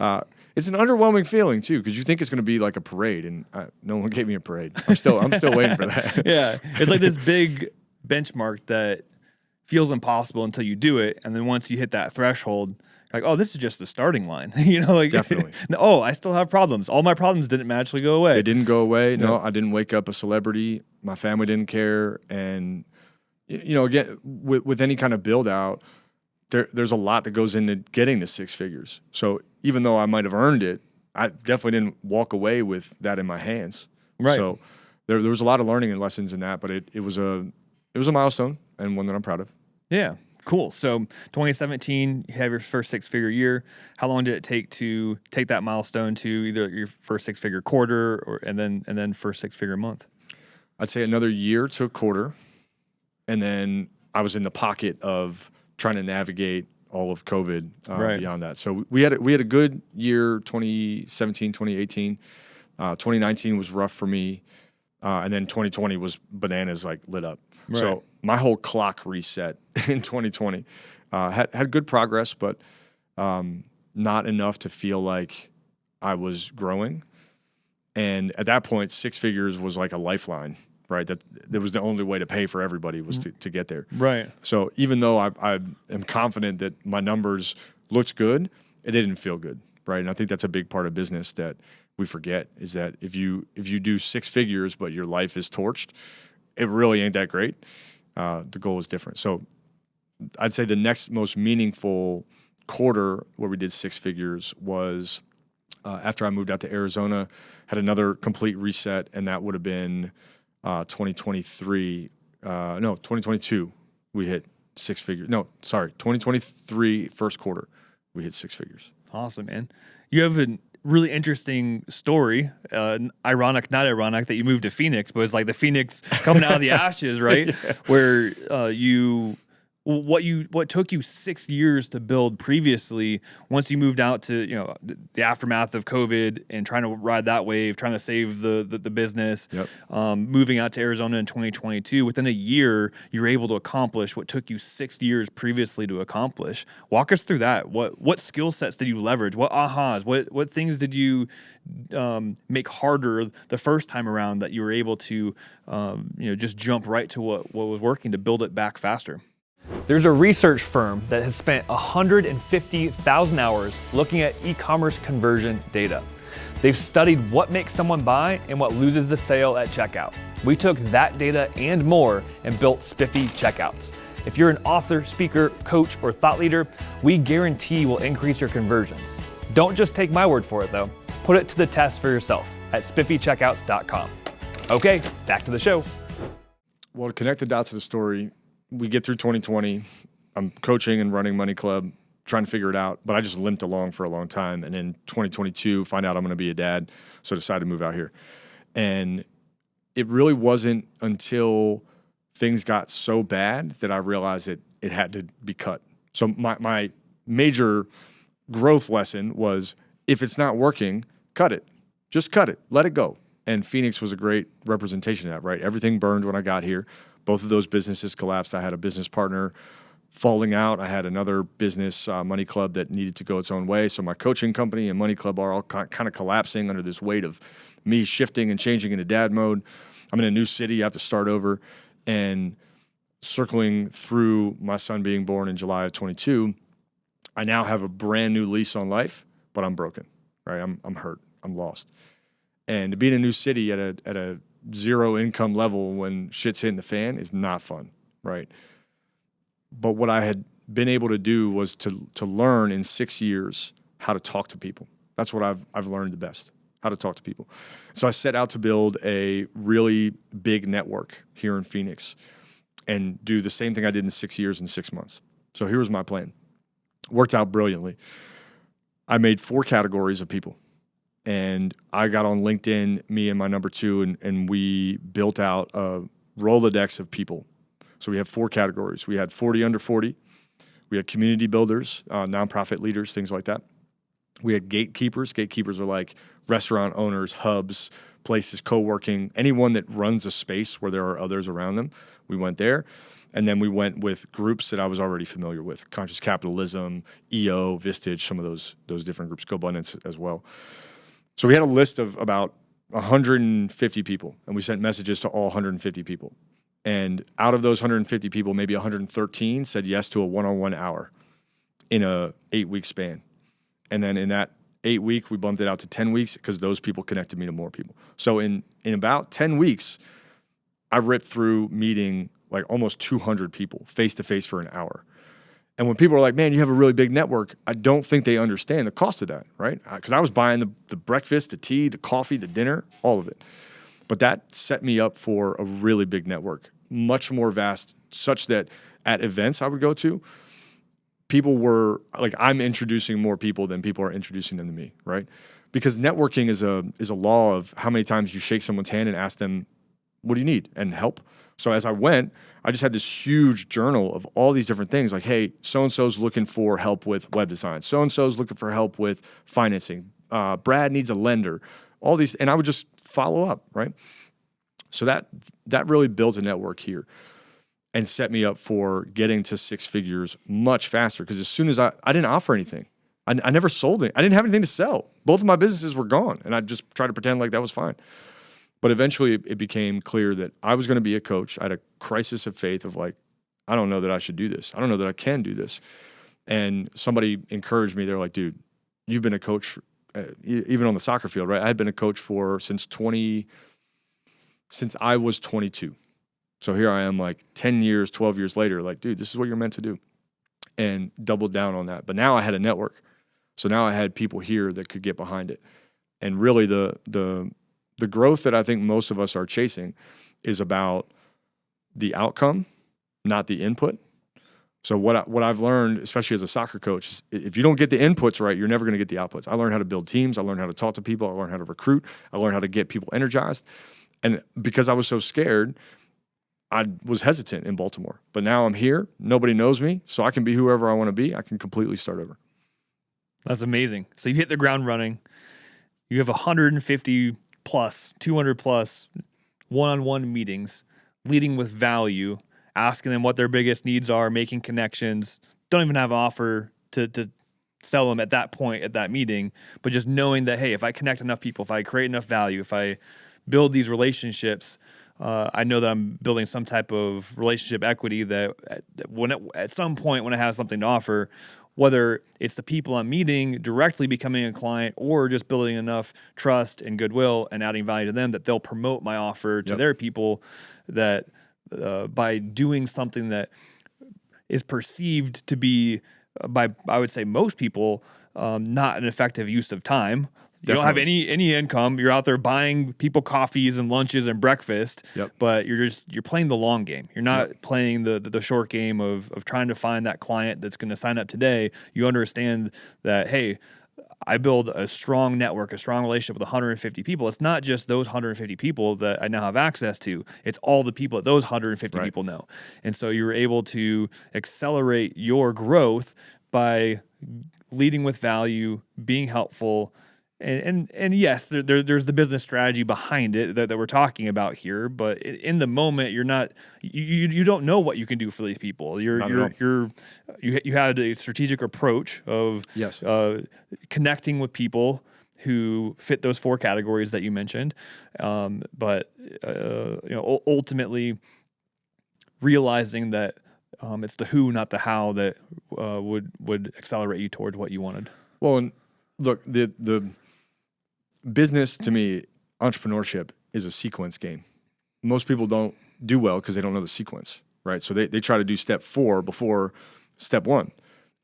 It's an underwhelming feeling too, because you think it's going to be like a parade, and no one gave me a parade. I'm still waiting for that. Yeah, it's like this big benchmark that feels impossible until you do it, and then once you hit that threshold, like, oh, this is just the starting line. Definitely. Oh, I still have problems. All my problems didn't magically go away. They didn't go away. No, I didn't wake up a celebrity. My family didn't care, and again, with any kind of build out, there's a lot that goes into getting to 6 figures. So even though I might have earned it, I definitely didn't walk away with that in my hands. Right. So there was a lot of learning and lessons in that, but it was a milestone, and one that I'm proud of. Yeah. Cool. So 2017, you have your first 6-figure year. How long did it take to take that milestone to either your first 6-figure quarter and then first 6-figure month? I'd say another year to a quarter, and then I was in the pocket of trying to navigate all of COVID beyond that. So we had a good year, 2017, 2018. 2019 was rough for me, and then 2020 was bananas, like lit up. Right. So my whole clock reset in 2020. Had good progress, but not enough to feel like I was growing. And at that point, 6 figures was like a lifeline, right? That was the only way to pay for everybody was to get there. Right. So even though I am confident that my numbers looked good, it didn't feel good, right? And I think that's a big part of business that we forget, is that if you do 6 figures but your life is torched, it really ain't that great. The goal is different. So I'd say the next most meaningful quarter where we did 6 figures was after I moved out to Arizona, had another complete reset, and that would have been 2022. We hit six figures. No, sorry, 2023 first quarter, we hit six figures. Awesome, man. You have a really interesting story. Ironic, not ironic, that you moved to Phoenix, but it's like the Phoenix coming out of the ashes, right? Yeah. Where what took you 6 years to build previously, once you moved out to the aftermath of COVID and trying to ride that wave, trying to save the business, moving out to Arizona in 2022, within a year you were able to accomplish what took you 6 years previously to accomplish. Walk us through that. What skill sets did you leverage? What ahas? What things did you make harder the first time around that you were able to just jump right to what was working to build it back faster? There's a research firm that has spent 150,000 hours looking at e-commerce conversion data. They've studied what makes someone buy and what loses the sale at checkout. We took that data and more and built Spiffy Checkouts. If you're an author, speaker, coach, or thought leader, we guarantee we'll increase your conversions. Don't just take my word for it though. Put it to the test for yourself at spiffycheckouts.com. Okay, back to the show. Well, to connect the dots to the story, we get through 2020. I'm coaching and running Money Club, trying to figure it out, but I just limped along for a long time. And in 2022, find out I'm going to be a dad, so decided to move out here. And it really wasn't until things got so bad that I realized that it had to be cut. So my major growth lesson was, if it's not working, cut it. Just cut it. Let it go. And Phoenix was a great representation of that, right? Everything burned when I got here. Both of those businesses collapsed. I had a business partner falling out. I had another business, Money Club, that needed to go its own way. So my coaching company and Money Club are all kind of collapsing under this weight of me shifting and changing into dad mode. I'm in a new city. I have to start over. And circling through my son being born in July of 22, I now have a brand new lease on life, but I'm broken, right? I'm hurt. I'm lost. And to be in a new city at a zero income level when shit's hitting the fan is not fun, right? But what I had been able to do was to learn in 6 years how to talk to people. That's what I've learned the best, how to talk to people. So I set out to build a really big network here in Phoenix and do the same thing I did in 6 years in 6 months. So here was my plan. Worked out brilliantly. I made 4 categories of people. And I got on LinkedIn, me and my number 2, and we built out a Rolodex of people. So we have 4 categories. We had 40 under 40. We had community builders, nonprofit leaders, things like that. We had gatekeepers. Gatekeepers are like restaurant owners, hubs, places, co-working, anyone that runs a space where there are others around them. We went there. And then we went with groups that I was already familiar with, Conscious Capitalism, EO, Vistage, some of those different groups, GoBundance as well. So we had a list of about 150 people, and we sent messages to all 150 people. And out of those 150 people, maybe 113 said yes to a one-on-one hour in a 8-week span. And then in that 8 week, we bumped it out to 10 weeks because those people connected me to more people. So in about 10 weeks, I ripped through meeting like almost 200 people face-to-face for an hour. And when people are like, man, you have a really big network, I don't think they understand the cost of that, right? Because I was buying the breakfast, the tea, the coffee, the dinner, all of it. But that set me up for a really big network, much more vast, such that at events I would go to, people were like, I'm introducing more people than people are introducing them to me, right? Because networking is a law of how many times you shake someone's hand and ask them, what do you need? And help. So as I went, I just had this huge journal of all these different things like, hey, so-and-so's looking for help with web design. So-and-so's looking for help with financing. Brad needs a lender. All these, and I would just follow up, right? So that really builds a network here and set me up for getting to 6 figures much faster. Because as soon as I didn't offer anything. I never sold it. I didn't have anything to sell. Both of my businesses were gone. And I just tried to pretend like that was fine. But eventually it became clear that I was going to be a coach. I had a crisis of faith of like, I don't know that I should do this. I don't know that I can do this. And somebody encouraged me. They're like, dude, you've been a coach, even on the soccer field, right? I had been a coach since I was 22. So here I am like 10 years, 12 years later, like, dude, this is what you're meant to do. And doubled down on that. But now I had a network. So now I had people here that could get behind it. And really the growth that I think most of us are chasing is about the outcome, not the input. So what I've learned, especially as a soccer coach, is if you don't get the inputs right, you're never going to get the outputs. I learned how to build teams. I learned how to talk to people. I learned how to recruit. I learned how to get people energized. And because I was so scared, I was hesitant in Baltimore. But now I'm here. Nobody knows me, so I can be whoever I want to be. I can completely start over. That's amazing. So you hit the ground running. You have 150 plus, 200 plus one-on-one meetings, leading with value, asking them what their biggest needs are, making connections. Don't even have an offer to sell them at that point at that meeting, but just knowing that, hey, if I connect enough people, if I create enough value, if I build these relationships, I know that I'm building some type of relationship equity that at some point when I have something to offer, whether it's the people I'm meeting directly becoming a client or just building enough trust and goodwill and adding value to them that they'll promote my offer to their people, that by doing something that is perceived to be by, I would say, most people, not an effective use of time. You don't have any income. You're out there buying people coffees and lunches and breakfast, but you're playing the long game. You're not playing the short game of trying to find that client that's going to sign up today. You understand that, hey, I build a strong network, a strong relationship with 150 people. It's not just those 150 people that I now have access to. It's all the people that those 150 people know. And so you're able to accelerate your growth by leading with value, being helpful. And yes, there's the business strategy behind it that we're talking about here, but in the moment, you're not, you don't know what you can do for these people. You had a strategic approach of connecting with people who fit those four categories that you mentioned, but ultimately realizing that it's the who, not the how, that would accelerate you towards what you wanted. Well, and look, the business, to me, entrepreneurship is a sequence game. Most people don't do well because they don't know the sequence, right? So they try to do step 4 before step 1.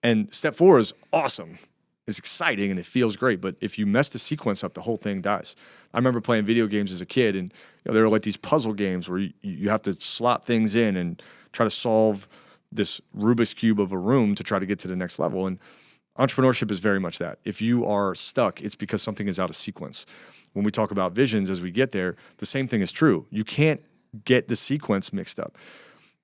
And step 4 is awesome. It's exciting and it feels great. But if you mess the sequence up, the whole thing dies. I remember playing video games as a kid, and there were like these puzzle games where you have to slot things in and try to solve this Rubik's Cube of a room to try to get to the next level. And entrepreneurship is very much that. If you are stuck, it's because something is out of sequence. When we talk about visions as we get there, the same thing is true. You can't get the sequence mixed up.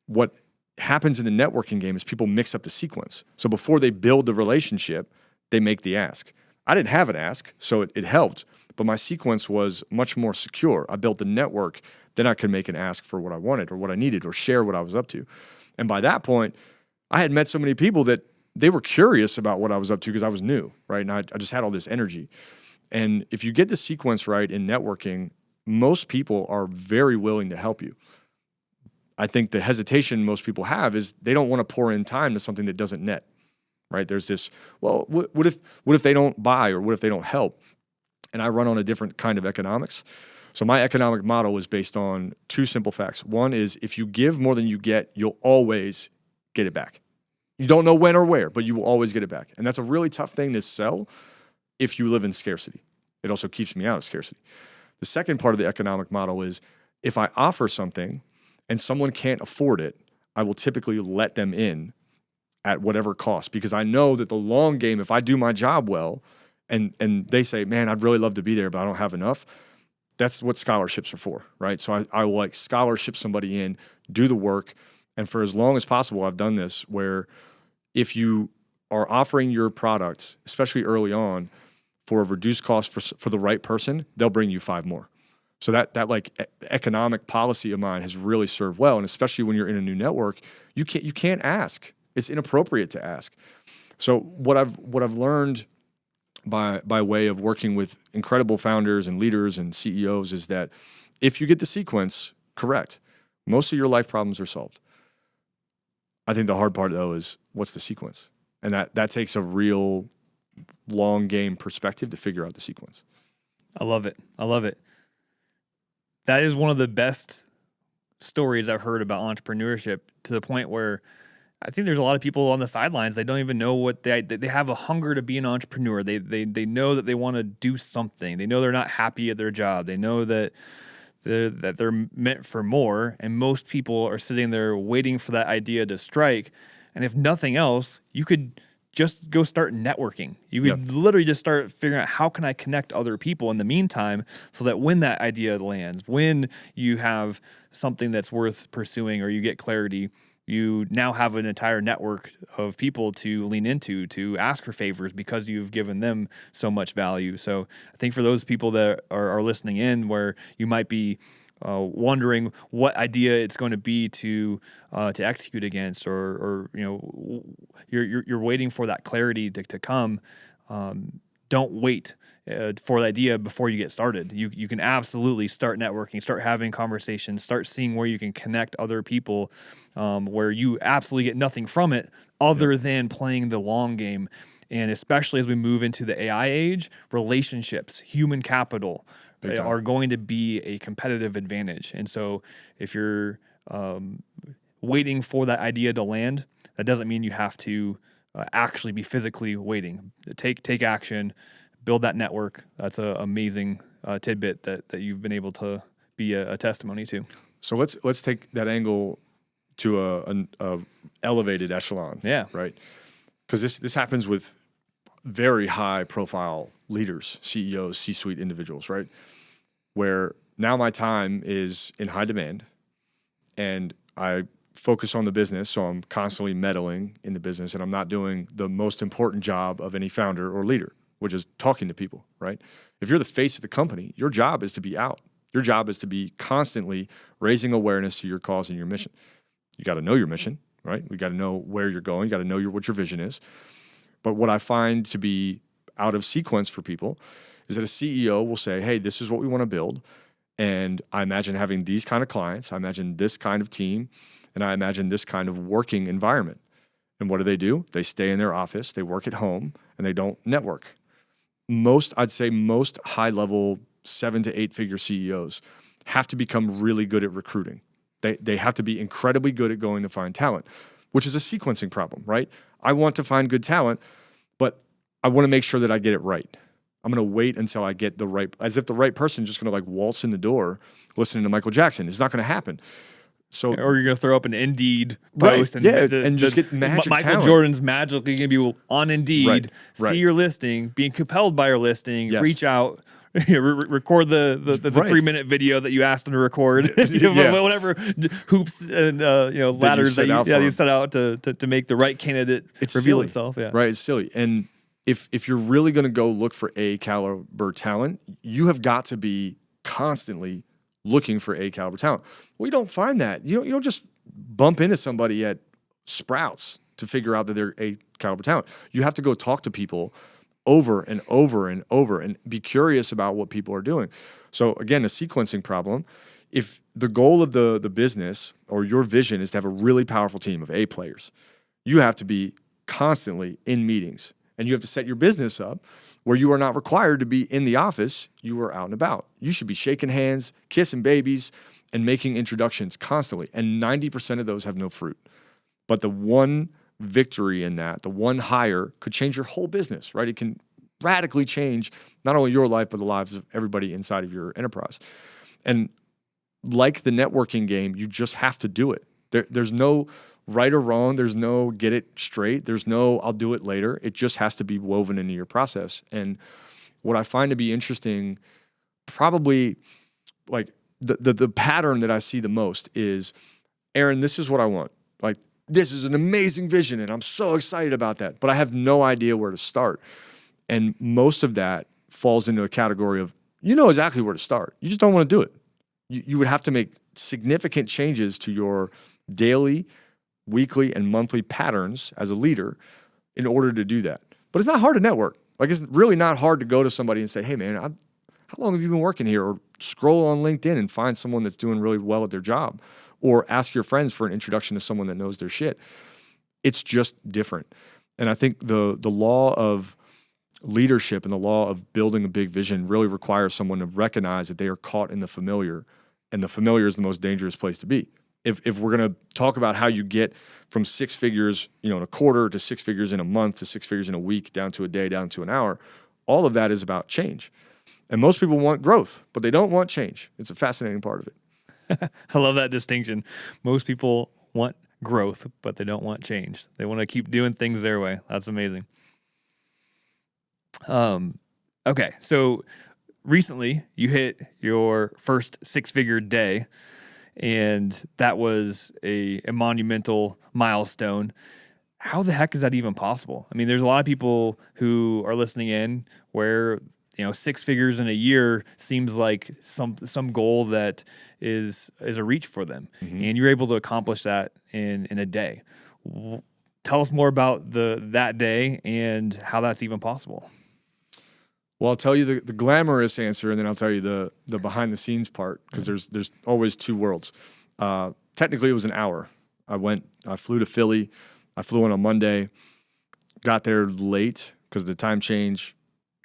What happens in the networking game is people mix up the sequence. So before they build the relationship, they make the ask. I didn't have an ask, so it helped, but my sequence was much more secure. I built the network, then I could make an ask for what I wanted or what I needed or share what I was up to. And by that point, I had met so many people that they were curious about what I was up to because I was new, right? And I just had all this energy. And if you get the sequence right in networking, most people are very willing to help you. I think the hesitation most people have is they don't want to pour in time to something that doesn't net, right? There's this, well, what if they don't buy or what if they don't help? And I run on a different kind of economics. So my economic model is based on 2 simple facts. One is if you give more than you get, you'll always get it back. You don't know when or where, but you will always get it back. And that's a really tough thing to sell if you live in scarcity. It also keeps me out of scarcity. The second part of the economic model is if I offer something and someone can't afford it, I will typically let them in at whatever cost, because I know that the long game, if I do my job well and they say, man, I'd really love to be there, but I don't have enough, that's what scholarships are for, right? So I will like scholarship somebody in, do the work. And for as long as possible, I've done this where if you are offering your product, especially early on, for a reduced cost for the right person, they'll bring you 5 more. So that like economic policy of mine has really served well. And especially when you're in a new network, you can't ask. It's inappropriate to ask. So what I've learned by way of working with incredible founders and leaders and CEOs is that if you get the sequence correct, most of your life problems are solved. I think the hard part, though, is what's the sequence? And that takes a real long game perspective to figure out the sequence. I love it. That is one of the best stories I've heard about entrepreneurship, to the point where I think there's a lot of people on the sidelines. They don't even know what they have a hunger to be an entrepreneur. They know that they want to do something. They know they're not happy at their job. They know that they're meant for more. And most people are sitting there waiting for that idea to strike. And if nothing else, you could just go start networking. You could literally just start figuring out, how can I connect other people in the meantime, so that when that idea lands, when you have something that's worth pursuing or you get clarity, you now have an entire network of people to lean into, to ask for favors, because you've given them so much value. So I think for those people that are listening in, where you might be wondering what idea it's going to be to execute against, or you're waiting for that clarity to come. Don't wait for the idea before you get started. You can absolutely start networking, start having conversations, start seeing where you can connect other people, where you absolutely get nothing from it other than playing the long game. And especially as we move into the AI age, relationships, human capital are going to be a competitive advantage. And so if you're waiting for that idea to land, that doesn't mean you have to actually be physically waiting. Take action, build that network. That's an amazing tidbit that you've been able to be a testimony to. So let's take that angle to a elevated echelon. Yeah. Right. Because this happens with very high profile leaders, CEOs, C-suite individuals, right? Where now my time is in high demand and I focus on the business. So I'm constantly meddling in the business, and I'm not doing the most important job of any founder or leader, which is talking to people, right? If you're the face of the company, your job is to be out. Your job is to be constantly raising awareness to your cause and your mission. You got to know your mission, right? We got to know where you're going. You got to know what your vision is. But what I find to be out of sequence for people is that a CEO will say, hey, this is what we want to build. And I imagine having these kind of clients. I imagine this kind of team. And I imagine this kind of working environment. And what do? They stay in their office, they work at home, and they don't network. I'd say most high-level 7 to 8 figure CEOs have to become really good at recruiting. They have to be incredibly good at going to find talent, which is a sequencing problem, right? I want to find good talent, but I want to make sure that I get it right. I'm going to wait until I get the right, as if the right person is just going to like waltz in the door listening to Michael Jackson. It's not going to happen. So, or you're going to throw up an Indeed post, right, and just get magic Michael talent. Jordan's magically going to be on Indeed, right. See your listing, being compelled by your listing, Yes. reach out, record the 3-minute video that you asked them to record, whatever hoops and ladders that you set out to make the right candidate reveal silly. itself. Yeah, right. It's silly. And if you're really going to go look for A caliber talent, you have got to be constantly looking for A caliber talent. Well, you don't find that. You don't just bump into somebody at Sprouts to figure out that they're A caliber talent. You have to go talk to people over and over and over and be curious about what people are doing. So again, a sequencing problem. If the goal of the business or your vision is to have a really powerful team of A players, you have to be constantly in meetings, and you have to set your business up where you are not required to be in the office. You are out and about. You should be shaking hands, kissing babies, and making introductions constantly. And 90% of those have no fruit. But the one victory in that, the one hire, could change your whole business, right? It can radically change not only your life, but the lives of everybody inside of your enterprise. And like the networking game, you just have to do it. There's no right or wrong. There's no get it straight. There's no I'll do it later. It just has to be woven into your process. And what I find to be interesting, probably like the pattern that I see the most is, Aaron, this is what I want. Like, this is an amazing vision, and I'm so excited about that, but I have no idea where to start. And most of that falls into a category of, you know exactly where to start. You just don't want to do it. You would have to make significant changes to your daily, weekly, and monthly patterns as a leader in order to do that. But it's not hard to network. Like, it's really not hard to go to somebody and say, hey, man, how long have you been working here? Or scroll on LinkedIn and find someone that's doing really well at their job. Or ask your friends for an introduction to someone that knows their shit. It's just different. And I think the law of leadership and the law of building a big vision really requires someone to recognize that they are caught in the familiar, and the familiar is the most dangerous place to be. If we're going to talk about how you get from 6 figures, in a quarter, to 6 figures in a month, to 6 figures in a week, down to a day, down to an hour, all of that is about change. And most people want growth, but they don't want change. It's a fascinating part of it. I love that distinction. Most people want growth, but they don't want change. They want to keep doing things their way. That's amazing. Okay, so recently you hit your first six-figure day, and that was a monumental milestone. How the heck is that even possible? I mean, there's a lot of people who are listening in where, you know, six figures in a year seems like some goal that is a reach for them, and you're able to accomplish that in a day. Tell us more about that day and how that's even possible. Well, I'll tell you the glamorous answer, and then I'll tell you the behind the scenes part, because there's always two worlds. Technically, it was an hour. I flew to Philly. I flew in on Monday, got there late because of the time change,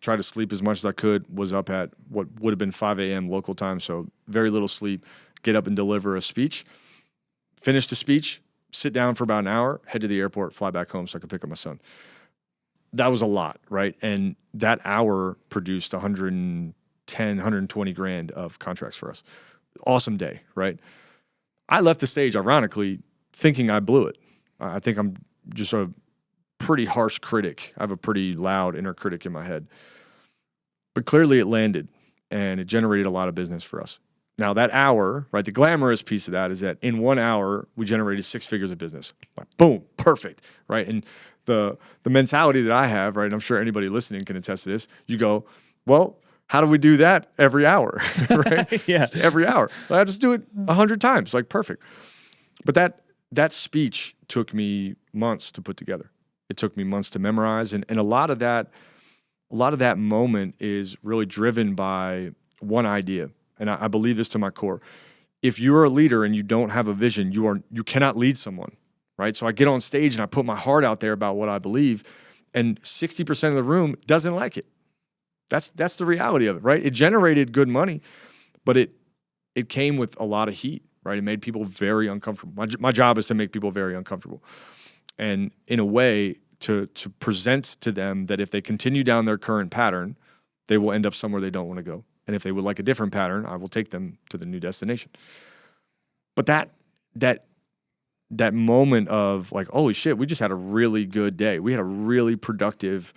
tried to sleep as much as I could, was up at what would have been 5 a.m. local time, so very little sleep, get up and deliver a speech, finish the speech, sit down for about an hour, head to the airport, fly back home so I could pick up my son. That was a lot, right? And that hour produced 110, 120 grand of contracts for us. Awesome day, right? I left the stage, ironically, thinking I blew it. I think I'm just a pretty harsh critic. I have a pretty loud inner critic in my head. But clearly it landed, and it generated a lot of business for us. Now that hour, right, the glamorous piece of that is that in 1 hour, we generated 6 figures of business. Like, boom, perfect, right? And the mentality that I have, right, and I'm sure anybody listening can attest to this, you go, well, how do we do that every hour, right? Yeah. Every hour. Well, I just do it 100 times, like perfect. But that speech took me months to put together. It took me months to memorize, and a lot of that moment is really driven by one idea, and I believe this to my core. If you're a leader and you don't have a vision, you cannot lead someone, right? So I get on stage and I put my heart out there about what I believe, and 60% of the room doesn't like it. That's the reality of it, right? It generated good money, but it came with a lot of heat, right? It made people very uncomfortable. My job is to make people very uncomfortable, and in a way to present to them that if they continue down their current pattern, they will end up somewhere they don't want to go. And if they would like a different pattern, I will take them to the new destination. But that moment of like, holy shit, we just had a really good day. We had a really productive,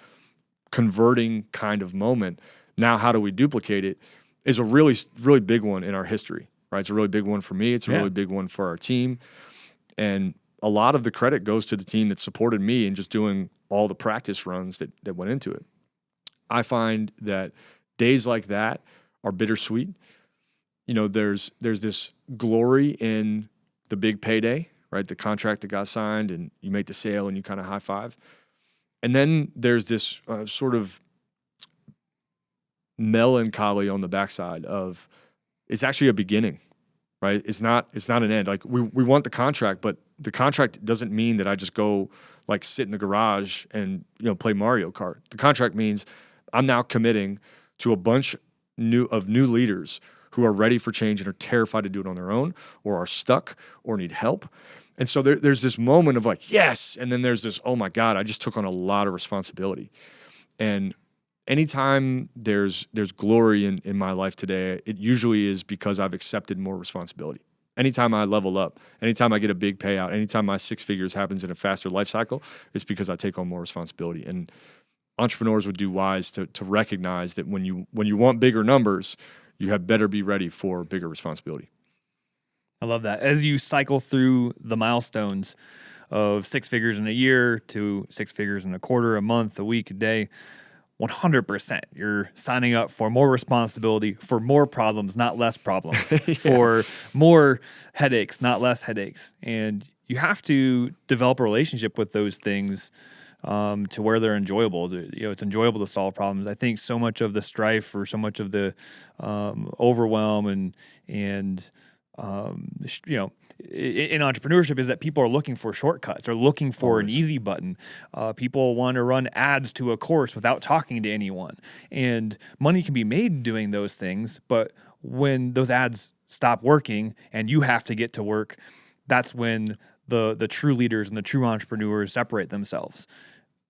converting kind of moment. Now, how do we duplicate it? Is a really, really big one in our history, right? It's a really big one for me. It's a really big one for our team. And a lot of the credit goes to the team that supported me in just doing all the practice runs that went into it. I find that days like that are bittersweet. You know, there's this glory in the big payday, right? The contract that got signed and you make the sale and you kind of high five. And then there's this sort of melancholy on the backside of it's actually a beginning, right? It's not an end. Like we want the contract, but the contract doesn't mean that I just go like sit in the garage and, you know, play Mario Kart. The contract means I'm now committing to a bunch of new leaders who are ready for change and are terrified to do it on their own or are stuck or need help. And so there's this moment of like, yes. And then there's this, oh my God, I just took on a lot of responsibility. And anytime there's glory in my life today, it usually is because I've accepted more responsibility. Anytime I level up, anytime I get a big payout, anytime my 6 figures happens in a faster life cycle, it's because I take on more responsibility. And entrepreneurs would do wise to recognize that when you want bigger numbers, you had better be ready for bigger responsibility. I love that. As you cycle through the milestones of 6 figures in a year to 6 figures in a quarter, a month, a week, a day, 100%. You're signing up for more responsibility, for more problems, not less problems, for more headaches, not less headaches. And you have to develop a relationship with those things to where they're enjoyable. It's enjoyable to solve problems. I think so much of the strife or so much of the overwhelm and in entrepreneurship is that people are looking for shortcuts. They're looking for an easy button. People want to run ads to a course without talking to anyone. And money can be made doing those things, but when those ads stop working and you have to get to work, that's when the true leaders and the true entrepreneurs separate themselves.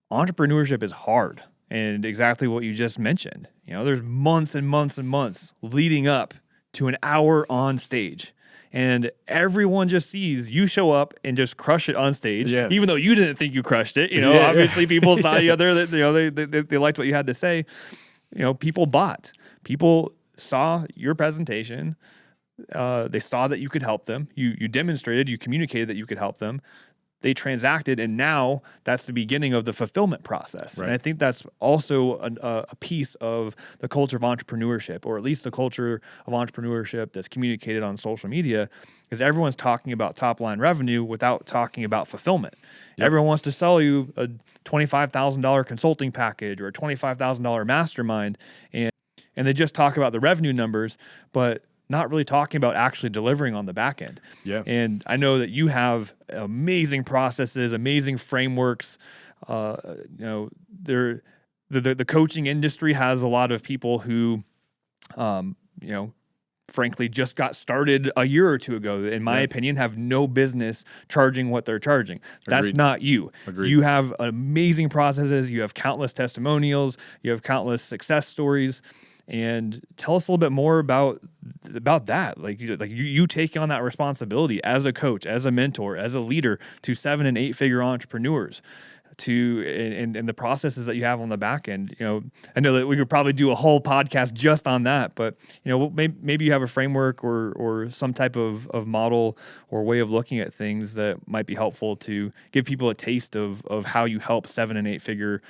Entrepreneurship is hard, and exactly what you just mentioned. You know, there's months and months and months leading up to an hour on stage. and everyone just sees you show up and just crush it on stage, Yeah. even though you didn't think you crushed it. Yeah. Obviously people saw you there, they liked what you had to say. People bought. People saw your presentation. They saw that you could help them. You demonstrated, you communicated that you could help them. They transacted, and now that's the beginning of the fulfillment process. Right. And I think that's also a piece of the culture of entrepreneurship, or at least the culture of entrepreneurship that's communicated on social media, is everyone's talking about top-line revenue without talking about fulfillment. Yep. Everyone wants to sell you a $25,000 consulting package or a $25,000 mastermind, and they just talk about the revenue numbers, but not really talking about actually delivering on the back end. Yeah. And I know that you have amazing processes, amazing frameworks. The coaching industry has a lot of people who, frankly, just got started a year or two ago, in my opinion, have no business charging what they're charging. That's Agreed. not you. Agreed. You have amazing processes. You have countless testimonials. You have countless success stories. And tell us a little bit more about that. Like you taking on that responsibility as a coach, as a mentor, as a leader to 7- and 8-figure entrepreneurs, and the processes that you have on the back end. I know that we could probably do a whole podcast just on that, but maybe you have a framework or some type of model or way of looking at things that might be helpful to give people a taste of how you help 7- and 8-figure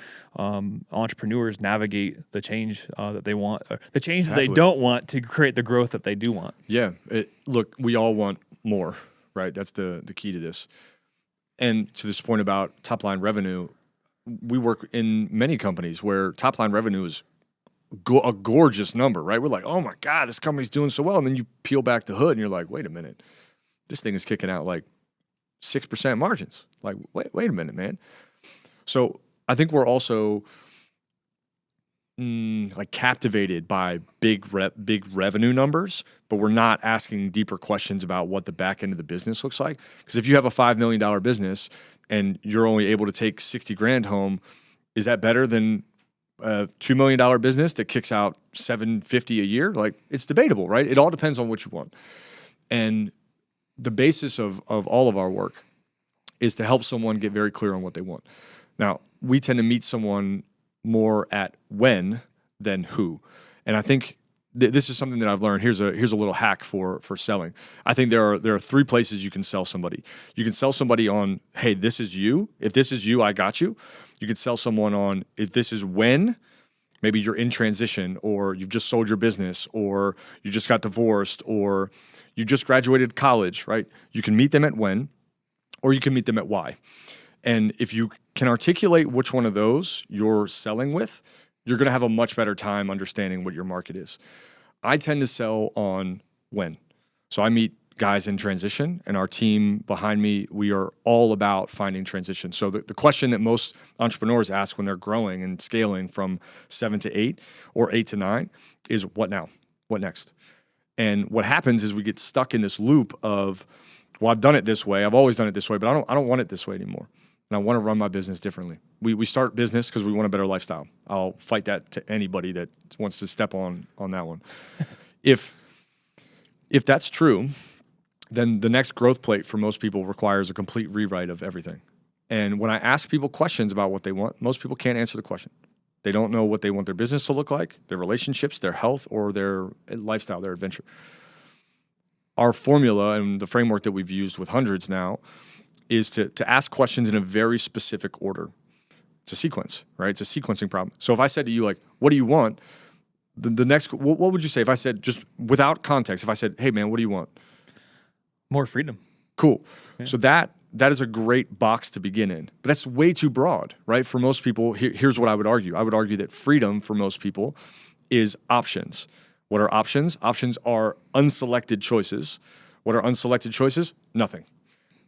entrepreneurs navigate the change that they want, or the change that they don't want, to create the growth that they do want. Yeah. Look, we all want more, right? That's the key to this. And to this point about top-line revenue, we work in many companies where top-line revenue is a gorgeous number, right? We're like, oh my God, this company's doing so well. And then you peel back the hood and you're like, wait a minute, this thing is kicking out like 6% margins. Like, wait a minute, man. So I think we're also captivated by big revenue numbers, but we're not asking deeper questions about what the back end of the business looks like. Because if you have a $5 million business and you're only able to take 60 grand home, is that better than a $2 million business that kicks out $750 a year? Like, it's debatable, right? It all depends on what you want. And the basis of all of our work is to help someone get very clear on what they want. Now, we tend to meet someone more at when than who. And I think this is something that I've learned. Here's a little hack for selling. I think there are 3 places you can sell somebody. You can sell somebody on, hey, this is you. If this is you, I got you. You could sell someone on, if this is when, maybe you're in transition, or you've just sold your business, or you just got divorced, or you just graduated college, right? You can meet them at when, or you can meet them at why. And if you can articulate which one of those you're selling with, you're going to have a much better time understanding what your market is. I tend to sell on when. So I meet guys in transition, and our team behind me, we are all about finding transition. So the question that most entrepreneurs ask when they're growing and scaling from 7 to 8 or 8 to 9 is, what now? What next? And what happens is we get stuck in this loop of, well, I've done it this way. I've always done it this way, but I don't want it this way anymore. And I want to run my business differently. We start business because we want a better lifestyle. I'll fight that to anybody that wants to step on that one. If that's true, then the next growth plate for most people requires a complete rewrite of everything. And when I ask people questions about what they want, most people can't answer the question. They don't know what they want their business to look like, their relationships, their health, or their lifestyle, their adventure. Our formula and the framework that we've used with hundreds now is to ask questions in a very specific order. It's a sequence, right? It's a sequencing problem. So if I said to you, like, what do you want? The next, what would you say if I said, just without context, if I said, hey man, what do you want? More freedom. Cool. Yeah. So that is a great box to begin in. But that's way too broad, right? For most people, here's what I would argue. I would argue that freedom for most people is options. What are options? Options are unselected choices. What are unselected choices? Nothing.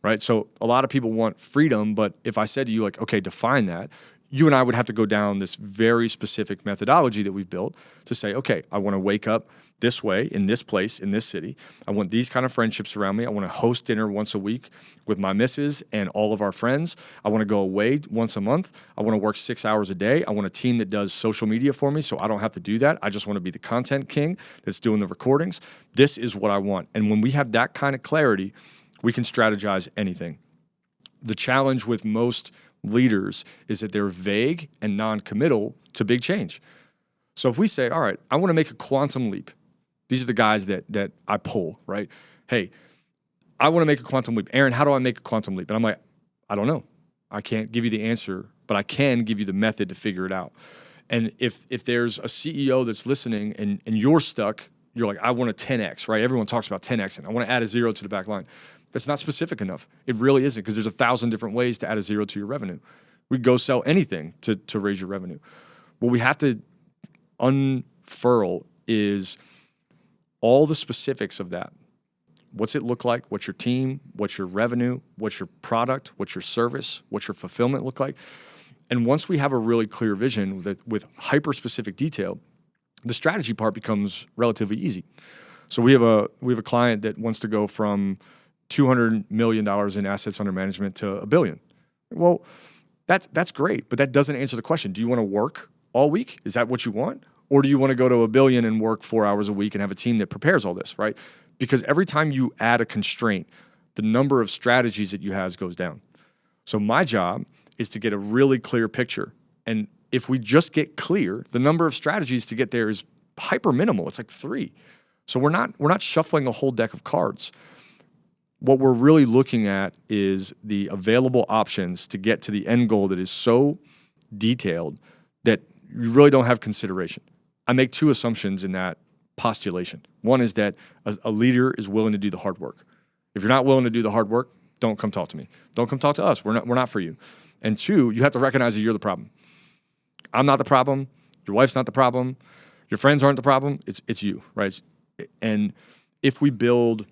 Right? So a lot of people want freedom, but if I said to you, like, okay, define that, you and I would have to go down this very specific methodology that we've built to say, okay, I want to wake up this way, in this place, in this city. I want these kind of friendships around me. I want to host dinner once a week with my missus and all of our friends. I want to go away once a month. I want to work 6 hours a day. I want a team that does social media for me so I don't have to do that. I just want to be the content king that's doing the recordings. This is what I want. And when we have that kind of clarity, we can strategize anything. The challenge with most leaders is that they're vague and non-committal to big change. So if we say, all right, I want to make a quantum leap. These are the guys that I pull, right? Hey, I want to make a quantum leap. Aaron, how do I make a quantum leap? And I'm like, I don't know. I can't give you the answer, but I can give you the method to figure it out. And if there's a CEO that's listening and you're stuck, you're like, I want a 10X, right? Everyone talks about 10X, and I want to add a 0 to the back line. That's not specific enough. It really isn't, because there's 1,000 different ways to add a 0 to your revenue. We go sell anything to raise your revenue. What we have to unfurl is all the specifics of that. What's it look like? What's your team? What's your revenue? What's your product? What's your service? What's your fulfillment look like? And once we have a really clear vision with hyper-specific detail, the strategy part becomes relatively easy. So we have a client that wants to go from $200 million in assets under management to $1 billion. Well, that's great, but that doesn't answer the question. Do you want to work all week? Is that what you want? Or do you want to go to $1 billion and work 4 hours a week and have a team that prepares all this, right? Because every time you add a constraint, the number of strategies that you have goes down. So my job is to get a really clear picture. And if we just get clear, the number of strategies to get there is hyper minimal. It's like 3. So we're not shuffling a whole deck of cards. What we're really looking at is the available options to get to the end goal that is so detailed that you really don't have consideration. I make 2 assumptions in that postulation. One is that a leader is willing to do the hard work. If you're not willing to do the hard work, don't come talk to me. Don't come talk to us. We're not for you. And 2, you have to recognize that you're the problem. I'm not the problem. Your wife's not the problem. Your friends aren't the problem. It's you, right? And if we build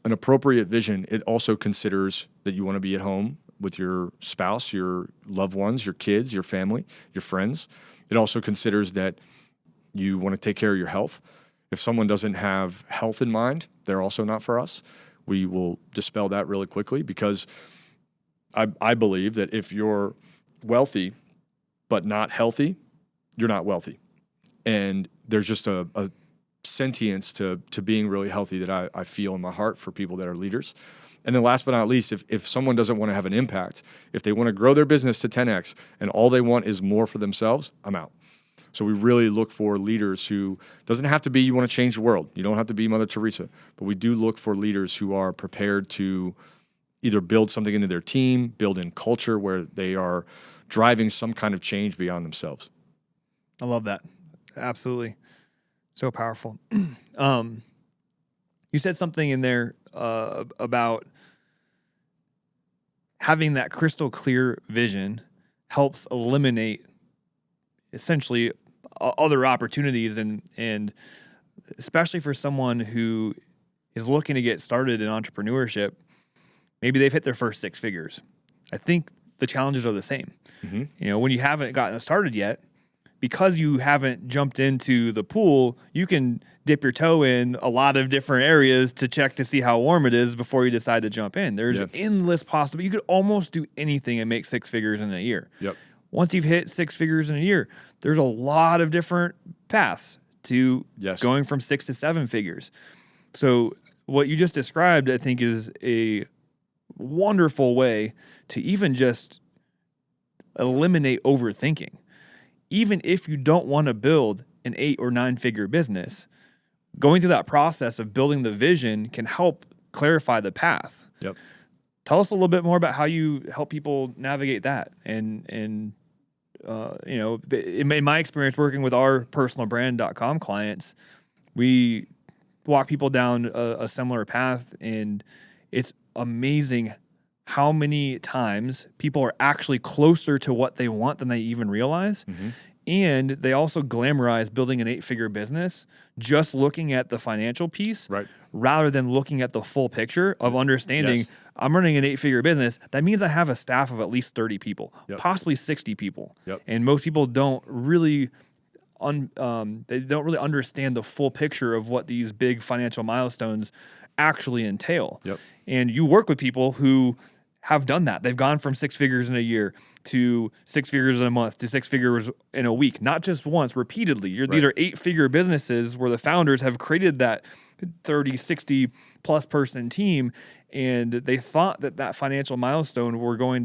an appropriate vision, it also considers that you want to be at home with your spouse, your loved ones, your kids, your family, your friends. It also considers that you want to take care of your health. If someone doesn't have health in mind, they're also not for us. We will dispel that really quickly, because I believe that if you're wealthy but not healthy, you're not wealthy. And there's just a sentience to being really healthy that I feel in my heart for people that are leaders. And then last but not least, if someone doesn't want to have an impact, if they want to grow their business to 10X and all they want is more for themselves, I'm out. So we really look for leaders who, doesn't have to be you want to change the world. You don't have to be Mother Teresa, but we do look for leaders who are prepared to either build something into their team, build in culture where they are driving some kind of change beyond themselves. I love that. Absolutely. So powerful. You said something in there about having that crystal clear vision helps eliminate essentially other opportunities, and especially for someone who is looking to get started in entrepreneurship. Maybe they've hit their first 6 figures. I think the challenges are the same. Mm-hmm. You know, when you haven't gotten started yet, because you haven't jumped into the pool, you can dip your toe in a lot of different areas to check to see how warm it is before you decide to jump in. There's endless possibilities. You could almost do anything and make 6 figures in a year. Yep. Once you've hit 6 figures in a year, there's a lot of different paths to going from 6 to 7 figures. So what you just described, I think, is a wonderful way to even just eliminate overthinking. Even if you don't want to build an 8 or 9 figure business, going through that process of building the vision can help clarify the path. Yep. Tell us a little bit more about how you help people navigate that. And you know, in my experience working with our personalbrand.com clients, we walk people down a similar path, and it's amazing how many times people are actually closer to what they want than they even realize. Mm-hmm. And they also glamorize building an 8-figure business, just looking at the financial piece, Right. rather than looking at the full picture of understanding. Yes. I'm running an 8-figure business. That means I have a staff of at least 30 people, Yep. possibly 60 people. Yep. And most people don't really they don't really understand the full picture of what these big financial milestones actually entail. Yep. And you work with people who have done that. They've gone from 6 figures in a year to 6 figures in a month to 6 figures in a week, not just once, repeatedly. These are 8-figure businesses where the founders have created that 30, 60 plus person team, and they thought that financial milestone was going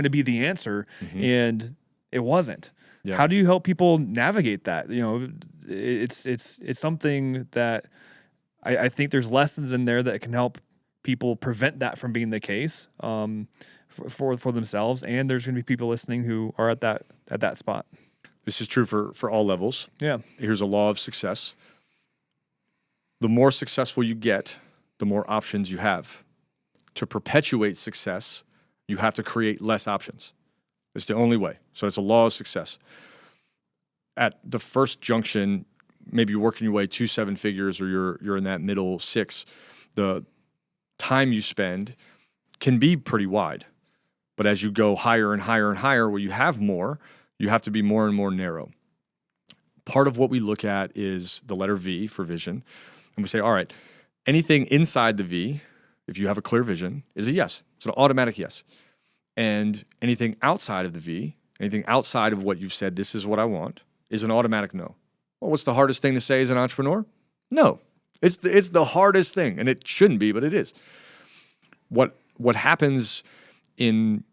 to be the answer, and it wasn't. Yeah. How do you help people navigate that? It's something that I think there's lessons in there that can help people prevent that from being the case for themselves. And there's going to be people listening who are at that spot. This is true for all levels. Yeah. Here's a law of success. The more successful you get, the more options you have. To perpetuate success, you have to create less options. It's the only way. So it's a law of success. At the first junction, maybe you're working your way to 7 figures, or you're in that middle 6. The time you spend can be pretty wide. But as you go higher and higher and higher, where you have more, you have to be more and more narrow. Part of what we look at is the letter V for vision. And we say, all right, anything inside the V, if you have a clear vision, is a yes. It's an automatic yes. And anything outside of the V, anything outside of what you've said, this is what I want, is an automatic no. Well, what's the hardest thing to say as an entrepreneur? No. It's the hardest thing, and it shouldn't be, but it is. What happens in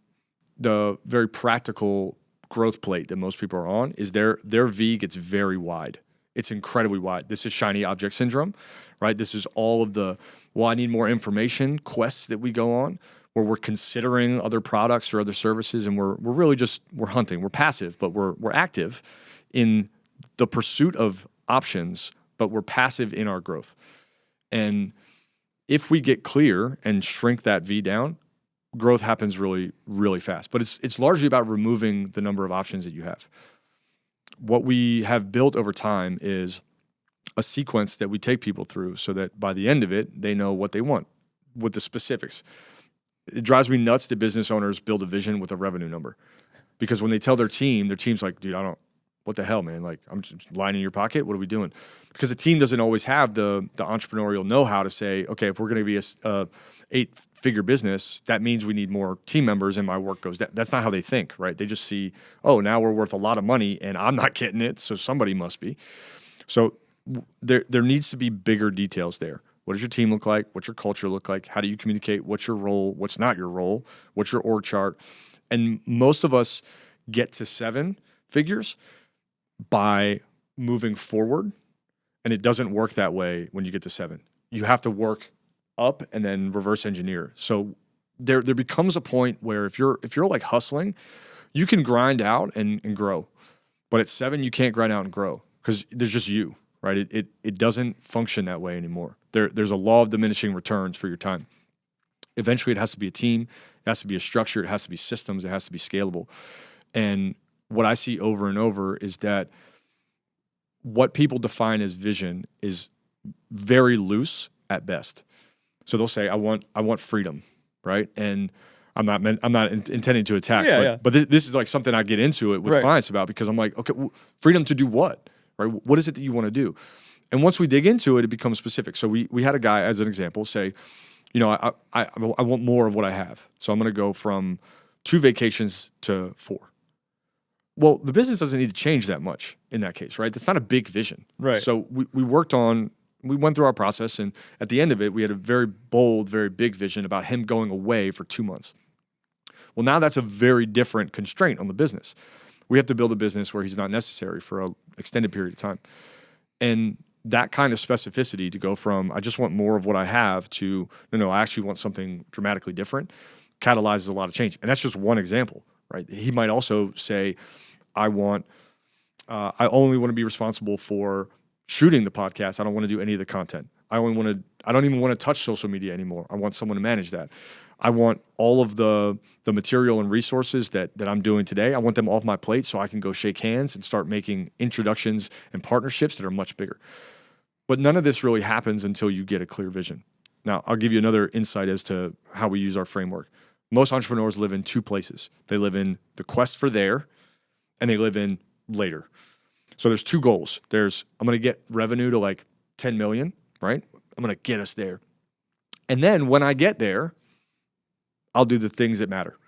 the very practical growth plate that most people are on is their V gets very wide. It's incredibly wide. This is shiny object syndrome, right? This is all of the, well, I need more information quests that we go on, where we're considering other products or other services, and we're really just, we're hunting. We're passive, but we're active in the pursuit of options, but we're passive in our growth. And if we get clear and shrink that V down, growth happens really, really fast. But it's largely about removing the number of options that you have. What we have built over time is a sequence that we take people through so that by the end of it, they know what they want with the specifics. It drives me nuts that business owners build a vision with a revenue number, because when they tell their team's like, dude, what the hell, man? Like, I'm just lying in your pocket. What are we doing? Because the team doesn't always have the entrepreneurial know-how to say, okay, if we're going to be a 8-figure business, that means we need more team members and my work goes down. That's not how they think, right? They just see, oh, now we're worth a lot of money and I'm not getting it, so somebody must be. So there needs to be bigger details there. What does your team look like? What's your culture look like? How do you communicate? What's your role? What's not your role? What's your org chart? And most of us get to 7 figures by moving forward, and it doesn't work that way when you get to 7. You have to work up and then reverse engineer. So there becomes a point where if you're like hustling, you can grind out and grow, but at 7 you can't grind out and grow because there's just you, right? It doesn't function that way anymore. There's a law of diminishing returns for your time. Eventually, it has to be a team, it has to be a structure, it has to be systems, it has to be scalable. And what I see over and over is that what people define as vision is very loose at best. So they'll say, I want freedom, right? And I'm not intending to attack, but this is like something I get into it with clients about, because I'm like, okay, freedom to do what, right? What is it that you want to do? And once we dig into it, it becomes specific. So we had a guy, as an example, say, I want more of what I have. So I'm going to go from 2 vacations to 4. Well, the business doesn't need to change that much in that case, right? That's not a big vision. Right. So we went through our process, and at the end of it, we had a very bold, very big vision about him going away for 2 months. Well, now that's a very different constraint on the business. We have to build a business where he's not necessary for an extended period of time. And that kind of specificity to go from, I just want more of what I have, to, no, I actually want something dramatically different, catalyzes a lot of change. And that's just one example, right? He might also say, I only want to be responsible for shooting the podcast. I don't want to do any of the content. I don't even want to touch social media anymore. I want someone to manage that. I want all of the material and resources that I'm doing today. I want them off my plate so I can go shake hands and start making introductions and partnerships that are much bigger. But none of this really happens until you get a clear vision. Now, I'll give you another insight as to how we use our framework. Most entrepreneurs live in two places. They live in the quest for there, and they live in later. So there's two goals. There's, I'm going to get revenue to like 10 million, right? I'm going to get us there. And then when I get there, I'll do the things that matter.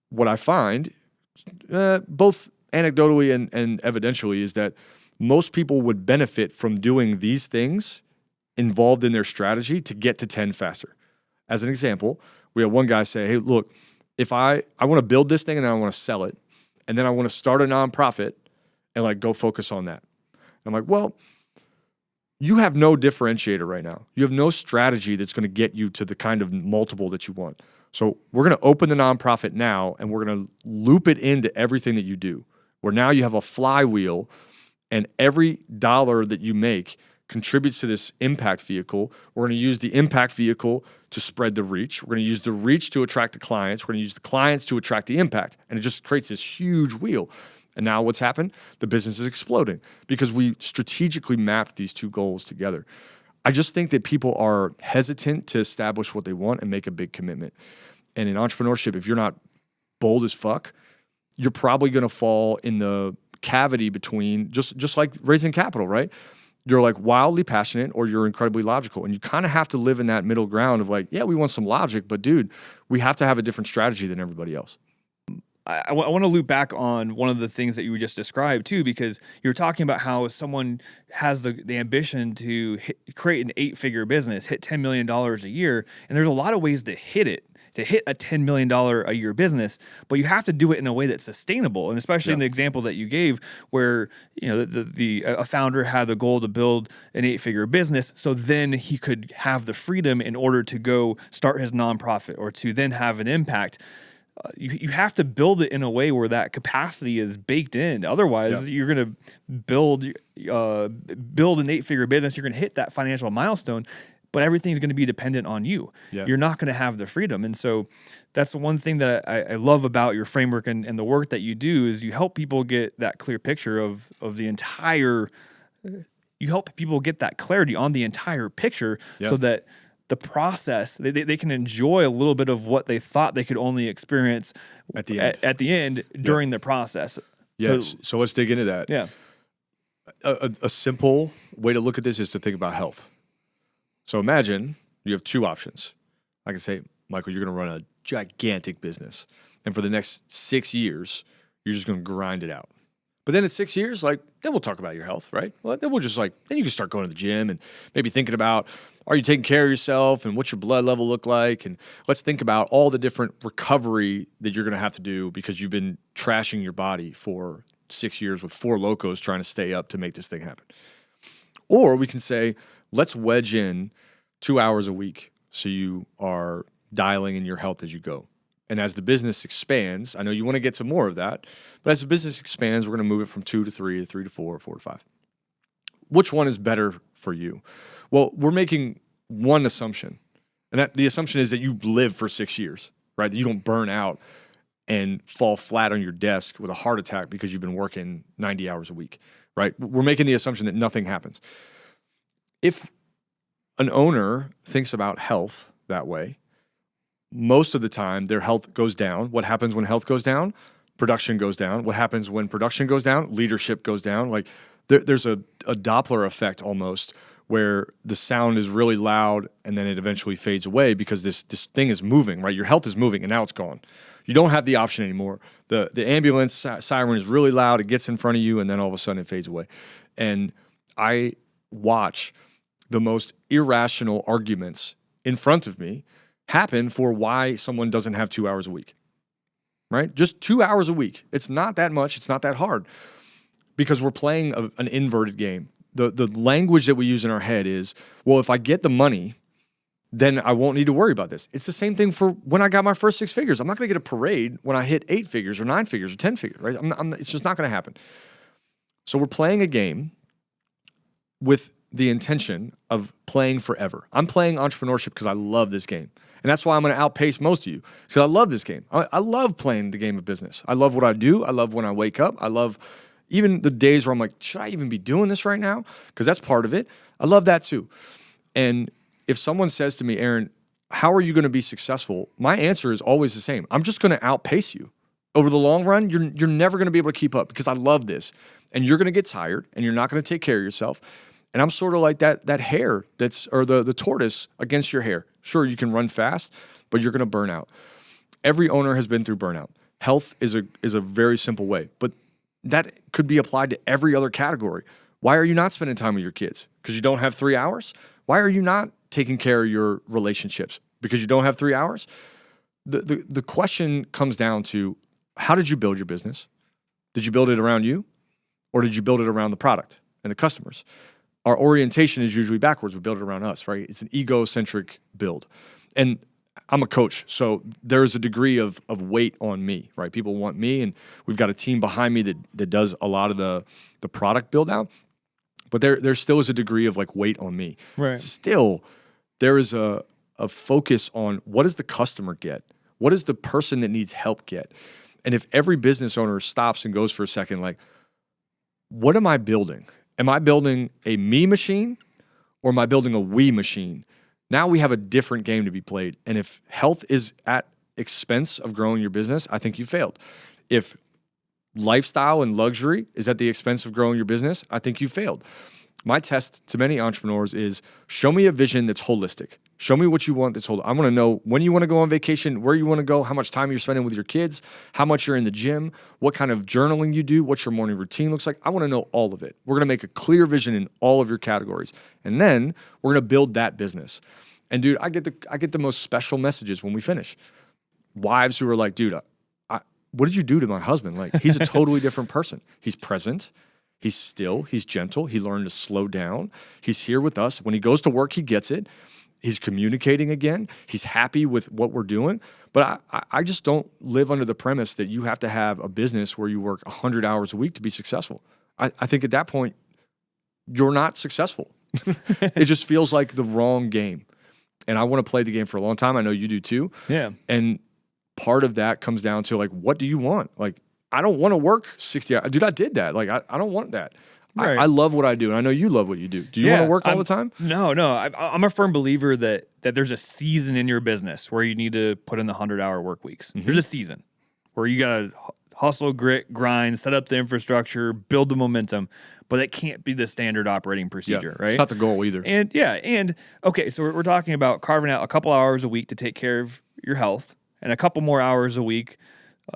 What I find, both anecdotally and evidentially, is that most people would benefit from doing these things involved in their strategy to get to 10 faster. As an example, we had one guy say, hey, look, if I want to build this thing and then I want to sell it, and then I want to start a nonprofit and like go focus on that. I'm like, well, you have no differentiator right now. You have no strategy that's going to get you to the kind of multiple that you want. So we're going to open the nonprofit now, and we're going to loop it into everything that you do, where now you have a flywheel, and every dollar that you make contributes to this impact vehicle. We're going to use the impact vehicle to spread the reach. We're going to use the reach to attract the clients. We're going to use the clients to attract the impact. And it just creates this huge wheel. And now what's happened? The business is exploding because we strategically mapped these two goals together. I just think that people are hesitant to establish what they want and make a big commitment. And in entrepreneurship, if you're not bold as fuck, you're probably going to fall in the cavity between, just like raising capital, right? You're like wildly passionate or you're incredibly logical. And you kind of have to live in that middle ground of like, yeah, we want some logic, but dude, we have to have a different strategy than everybody else. I want to loop back on one of the things that you just described too, because you're talking about how someone has the ambition to create an 8-figure business, hit $10 million a year. And there's a lot of ways to hit it, to hit a $10 million a year business, but you have to do it in a way that's sustainable. And especially in the example that you gave where, you know, a founder had the goal to build an 8-figure business. So then he could have the freedom in order to go start his nonprofit or to then have an impact. You have to build it in a way where that capacity is baked in. Otherwise, you're going to build an 8-figure business. You're going to hit that financial milestone, but everything's going to be dependent on you. Yeah. You're not going to have the freedom. And so that's the one thing that I love about your framework and the work that you do is you help people get that clear picture of the entire. You help people get that clarity on the entire picture so that the process, they can enjoy a little bit of what they thought they could only experience at the end during the process. Yes. So let's dig into that. Yeah. A simple way to look at this is to think about health. So imagine you have two options. I can say, Michael, you're going to run a gigantic business. And for the next 6 years, you're just going to grind it out. But then in 6 years, like, then we'll talk about your health, right? Well, then we'll just then you can start going to the gym and maybe thinking about, are you taking care of yourself and what's your blood level look like? And let's think about all the different recovery that you're going to have to do because you've been trashing your body for 6 years with 4 locos trying to stay up to make this thing happen. Or we can say, let's wedge in 2 hours a week so you are dialing in your health as you go. And as the business expands, I know you want to get to more of that, but as the business expands, we're going to move it from 2 to 3 to 3 to 4, 4 to 5. Which one is better for you? Well, we're making one assumption, and the assumption is that you live for 6 years, right? That you don't burn out and fall flat on your desk with a heart attack because you've been working 90 hours a week, right? We're making the assumption that nothing happens. If an owner thinks about health that way, most of the time their health goes down. What happens when health goes down? Production goes down. What happens when production goes down? Leadership goes down. Like there's a Doppler effect almost where the sound is really loud and then it eventually fades away because this thing is moving, right? Your health is moving and now it's gone. You don't have the option anymore. The ambulance siren is really loud. It gets in front of you and then all of a sudden it fades away. And I watch the most irrational arguments in front of me happen for why someone doesn't have 2 hours a week, right? Just 2 hours a week. It's not that much. It's not that hard because we're playing an inverted game. The language that we use in our head is, well, if I get the money, then I won't need to worry about this. It's the same thing for when I got my first 6 figures. I'm not going to get a parade when I hit 8 figures or 9 figures or 10 figures, right? It's just not going to happen. So we're playing a game with the intention of playing forever. I'm playing entrepreneurship because I love this game. And that's why I'm going to outpace most of you, because I love this game. I love playing the game of business. I love what I do. I love when I wake up. I love even the days where I'm like, should I even be doing this right now? Because that's part of it. I love that too. And if someone says to me, Aaron, how are you going to be successful? My answer is always the same. I'm just going to outpace you. Over the long run, you're never going to be able to keep up, because I love this. And you're going to get tired, and you're not going to take care of yourself. And I'm sort of like that hare or the tortoise against your hair. Sure, you can run fast, but you're going to burn out. Every owner has been through burnout. Health is a very simple way, but that could be applied to every other category. Why are you not spending time with your kids? Because you don't have 3 hours? Why are you not taking care of your relationships? Because you don't have 3 hours? The question comes down to, how did you build your business? Did you build it around you? Or did you build it around the product and the customers? Our orientation is usually backwards. We build it around us, right? It's an egocentric build. And I'm a coach, so there's a degree of weight on me, right? People want me, and we've got a team behind me that does a lot of the product build out. But there still is a degree of like weight on me. Right. Still, there is a focus on, what does the customer get? What does the person that needs help get? And if every business owner stops and goes for a second, like, what am I building? Am I building a me machine, or am I building a we machine? Now we have a different game to be played. And if health is at expense of growing your business, I think you failed. If lifestyle and luxury is at the expense of growing your business, I think you failed. My test to many entrepreneurs is, show me a vision that's holistic. Show me what you want that's holistic. I want to know when you want to go on vacation, where you want to go, how much time you're spending with your kids, how much you're in the gym, what kind of journaling you do, what your morning routine looks like. I want to know all of it. We're going to make a clear vision in all of your categories. And then we're going to build that business. And dude, I get the most special messages when we finish. Wives who are like, dude, what did you do to my husband? Like, he's a totally different person. He's present. He's still. He's gentle. He learned to slow down. He's here with us. When he goes to work, he gets it. He's communicating again. He's happy with what we're doing. But I just don't live under the premise that you have to have a business where you work 100 hours a week to be successful. I think at that point, you're not successful. It just feels like the wrong game. And I want to play the game for a long time. I know you do too. Yeah. And part of that comes down to, like, what do you want? Like, I don't want to work 60 hours. Dude, I did that. Like, I don't want that. Right. I love what I do, and I know you love what you do. Do you want to work all the time? No. I'm a firm believer that there's a season in your business where you need to put in the 100-hour work weeks. Mm-hmm. There's a season where you got to hustle, grit, grind, set up the infrastructure, build the momentum, but that can't be the standard operating procedure, right? It's not the goal either. And okay, so we're talking about carving out a couple hours a week to take care of your health, and a couple more hours a week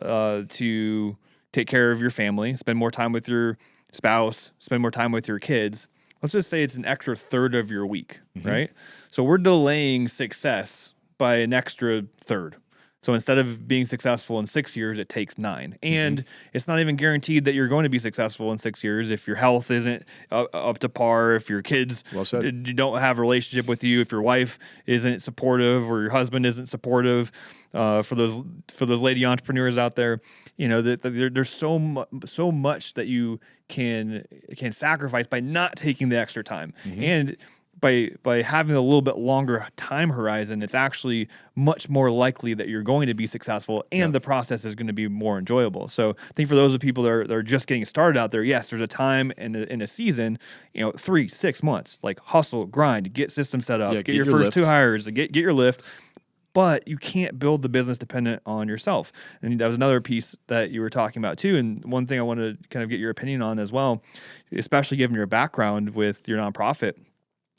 to take care of your family, spend more time with your spouse, spend more time with your kids. Let's just say it's an extra third of your week, mm-hmm. right? So we're delaying success by an extra third. So instead of being successful in 6 years, it takes 9. And mm-hmm. it's not even guaranteed that you're going to be successful in 6 years if your health isn't up to par, if your kids don't have a relationship with you, if your wife isn't supportive or your husband isn't supportive. For those lady entrepreneurs out there, you know, there's so much that you can sacrifice by not taking the extra time. Mm-hmm. And by having a little bit longer time horizon, it's actually much more likely that you're going to be successful, and the process is going to be more enjoyable. So I think for those of people that are just getting started out there, yes, there's a time in a season, 3-6 months, like hustle, grind, get systems set up, get your first lift. 2 hires, get your lift. But you can't build the business dependent on yourself. And that was another piece that you were talking about too. And one thing I want to kind of get your opinion on as well, especially given your background with your nonprofit,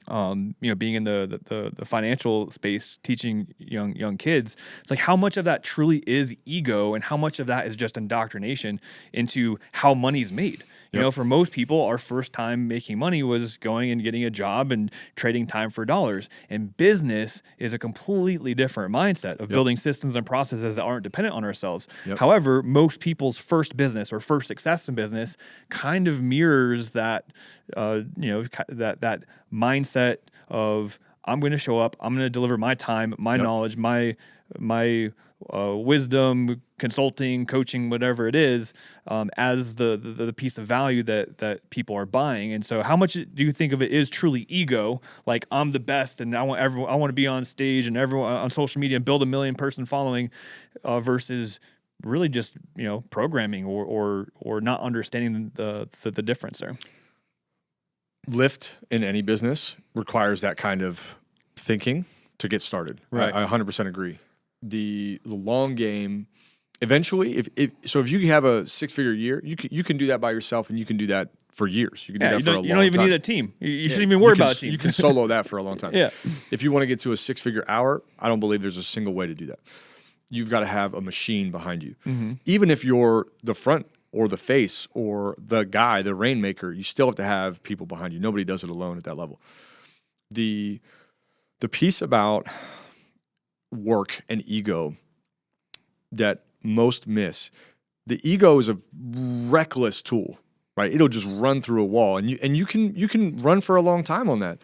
being in the financial space, teaching young kids, it's like, how much of that truly is ego and how much of that is just indoctrination into how money's made. You know, for most people, our first time making money was going and getting a job and trading time for dollars. And business is a completely different mindset of building systems and processes that aren't dependent on ourselves. However, most people's first business or first success in business kind of mirrors that, that mindset of, I'm going to show up, I'm going to deliver my time, my knowledge, my wisdom, consulting, coaching, whatever it is, as the piece of value that people are buying. And so how much do you think of it is truly ego, like I'm the best and I want to be on stage and everyone on social media and build a 1 million person following, versus really just, programming or not understanding the difference there? Lift in any business requires that kind of thinking to get started. Right. I 100% agree. The long game, eventually, if you have a 6-figure year, you can do that by yourself, and you can do that for years. You can do that for a long time. You don't even need a team. You shouldn't even worry about a team. You can solo that for a long time. Yeah. If you want to get to a 6-figure hour, I don't believe there's a single way to do that. You've got to have a machine behind you. Mm-hmm. Even if you're the front or the face or the guy, the rainmaker, you still have to have people behind you. Nobody does it alone at that level. The piece about work and ego that most miss, the ego is a reckless tool, right? It'll just run through a wall, and you can run for a long time on that.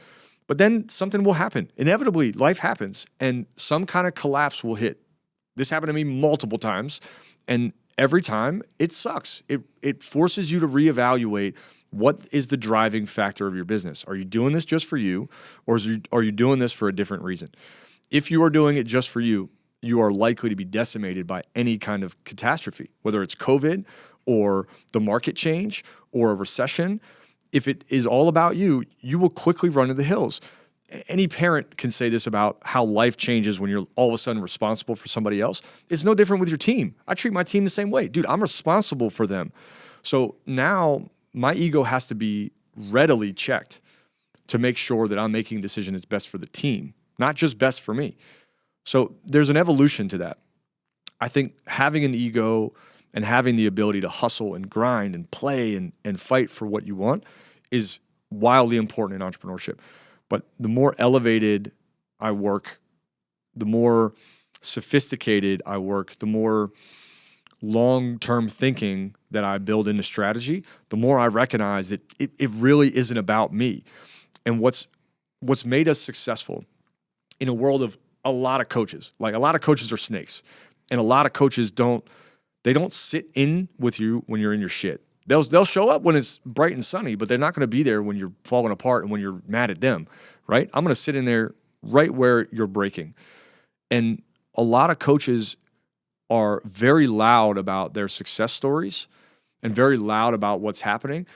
But then something will happen. Inevitably, life happens, and some kind of collapse will hit. This happened to me multiple times, and every time it sucks. It forces you to reevaluate what is the driving factor of your business. Are you doing this just for you, or are you doing this for a different reason? If you are doing it just for you, you are likely to be decimated by any kind of catastrophe, whether it's COVID or the market change or a recession. If it is all about you, you will quickly run to the hills. Any parent can say this about how life changes when you're all of a sudden responsible for somebody else. It's no different with your team. I treat my team the same way. Dude, I'm responsible for them. So now my ego has to be readily checked to make sure that I'm making a decision that's best for the team, not just best for me. So there's an evolution to that. I think having an ego and having the ability to hustle and grind and play and fight for what you want is wildly important in entrepreneurship. But the more elevated I work, the more sophisticated I work, the more long-term thinking that I build into strategy, the more I recognize that it really isn't about me. And what's made us successful in a world of a lot of coaches, like a lot of coaches are snakes, and a lot of coaches don't sit in with you when you're in your shit. They'll show up when it's bright and sunny, but they're not going to be there when you're falling apart and when you're mad at them, right? I'm going to sit in there right where you're breaking. And a lot of coaches are very loud about their success stories and very loud about what's happening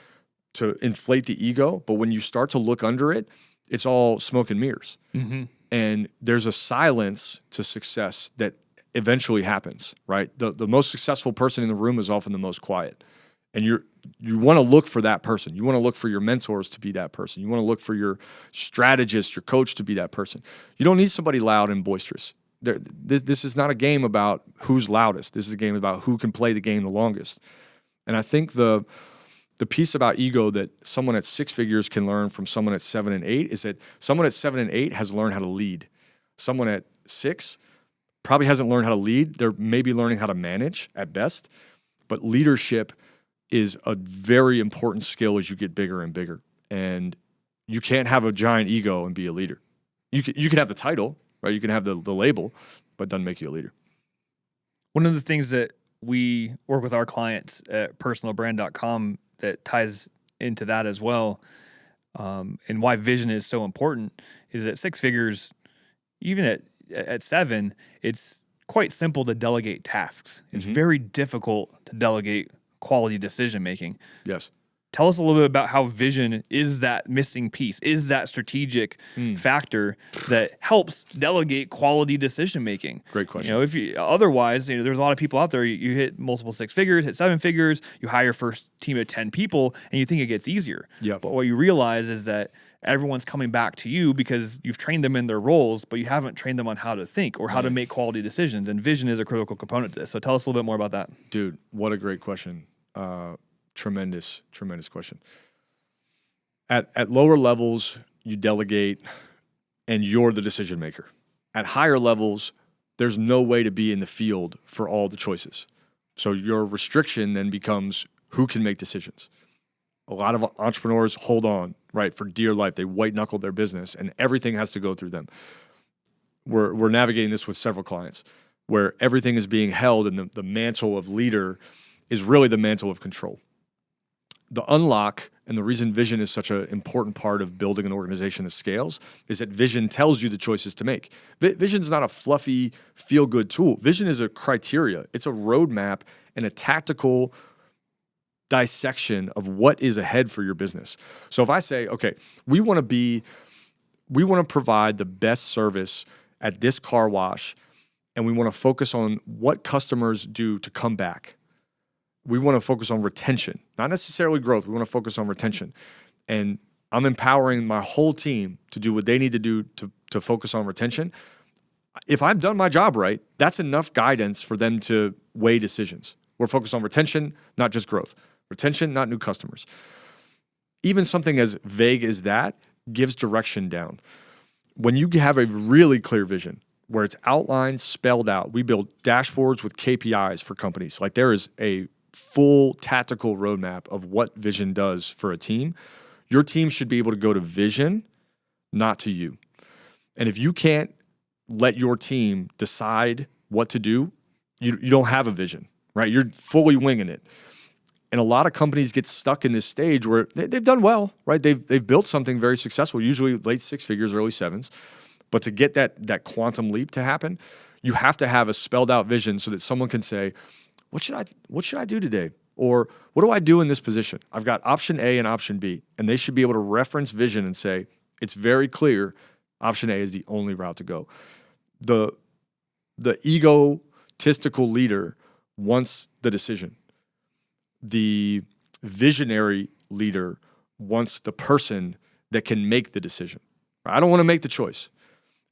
to inflate the ego. But when you start to look under it, it's all smoke and mirrors. Mm-hmm. And there's a silence to success that eventually happens, right? The most successful person in the room is often the most quiet. And you want to look for that person. You want to look for your mentors to be that person. You want to look for your strategist, your coach to be that person. You don't need somebody loud and boisterous. This is not a game about who's loudest. This is a game about who can play the game the longest. And I think the piece about ego that someone at 6 figures can learn from someone at 7 and 8 is that someone at 7 and 8 has learned how to lead. Someone at 6 probably hasn't learned how to lead. They're maybe learning how to manage at best. But leadership is a very important skill as you get bigger and bigger. And you can't have a giant ego and be a leader. You can have the title, right? You can have the label, but it doesn't make you a leader. One of the things that we work with our clients at personalbrand.com that ties into that as well, and why vision is so important, is at 6 figures, even at 7, it's quite simple to delegate tasks. It's very difficult to delegate quality decision making. Yes. Tell us a little bit about how vision is that missing piece, is that strategic factor that helps delegate quality decision making. Great question. If you otherwise, there's a lot of people out there. You hit multiple 6 figures, hit 7 figures, you hire your first team of 10 people, and you think it gets easier. Yep. But what you realize is that everyone's coming back to you because you've trained them in their roles, but you haven't trained them on how to think or how to make quality decisions. And vision is a critical component to this. So tell us a little bit more about that. Dude, what a great question. Tremendous question. At lower levels, you delegate and you're the decision maker. At higher levels, there's no way to be in the field for all the choices. So your restriction then becomes who can make decisions. A lot of entrepreneurs hold on, right, for dear life. They white knuckle their business and everything has to go through them. We're navigating this with several clients. where everything is being held and the mantle of leader is really the mantle of control. The unlock and the reason vision is such an important part of building an organization that scales is that vision tells you the choices to make. Vision is not a fluffy, feel-good tool. Vision is a criteria. It's a roadmap and a tactical dissection of what is ahead for your business. So if I say, okay, we want to provide the best service at this car wash, and we want to focus on what customers do to come back. We want to focus on retention, not necessarily growth. We want to focus on retention. And I'm empowering my whole team to do what they need to do to focus on retention. If I've done my job right, that's enough guidance for them to weigh decisions. We're focused on retention, not just growth. Retention, not new customers. Even something as vague as that gives direction down. When you have a really clear vision, where it's outlined, spelled out, we build dashboards with KPIs for companies. Like there is a full tactical roadmap of what vision does for a team. Your team should be able to go to vision, not to you. And if you can't let your team decide what to do, you don't have a vision, right? You're fully winging it. And a lot of companies get stuck in this stage where they've done well, right? They've built something very successful, usually late six figures, early sevens. But to get that quantum leap to happen, you have to have a spelled out vision so that someone can say, what should I do today? Or what do I do in this position? I've got option A and option B. And they should be able to reference vision and say, it's very clear, option A is the only route to go. The egotistical leader wants the decision. The visionary leader wants the person that can make the decision. I don't want to make the choice.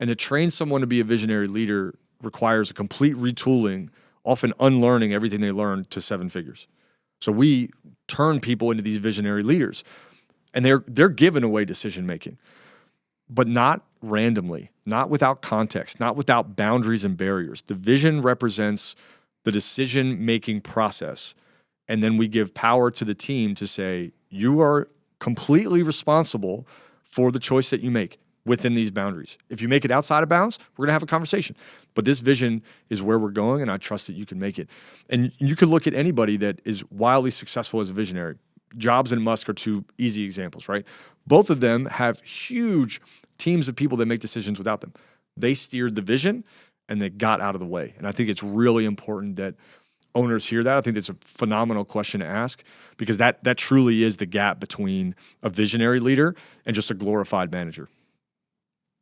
And to train someone to be a visionary leader requires a complete retooling, often unlearning everything they learned to seven figures. So we turn people into these visionary leaders, and they're given away decision making, but not randomly, not without context, not without boundaries and barriers. The vision represents the decision making process, and then we give power to the team to say, you are completely responsible for the choice that you make within these boundaries. If you make it outside of bounds, we're going to have a conversation. But this vision is where we're going, and I trust that you can make it. And you can look at anybody that is wildly successful as a visionary. Jobs and Musk are two easy examples, right? Both of them have huge teams of people that make decisions without them. They steered the vision, and they got out of the way. And I think it's really important that owners hear that. I think that's a phenomenal question to ask, because that truly is the gap between a visionary leader and just a glorified manager.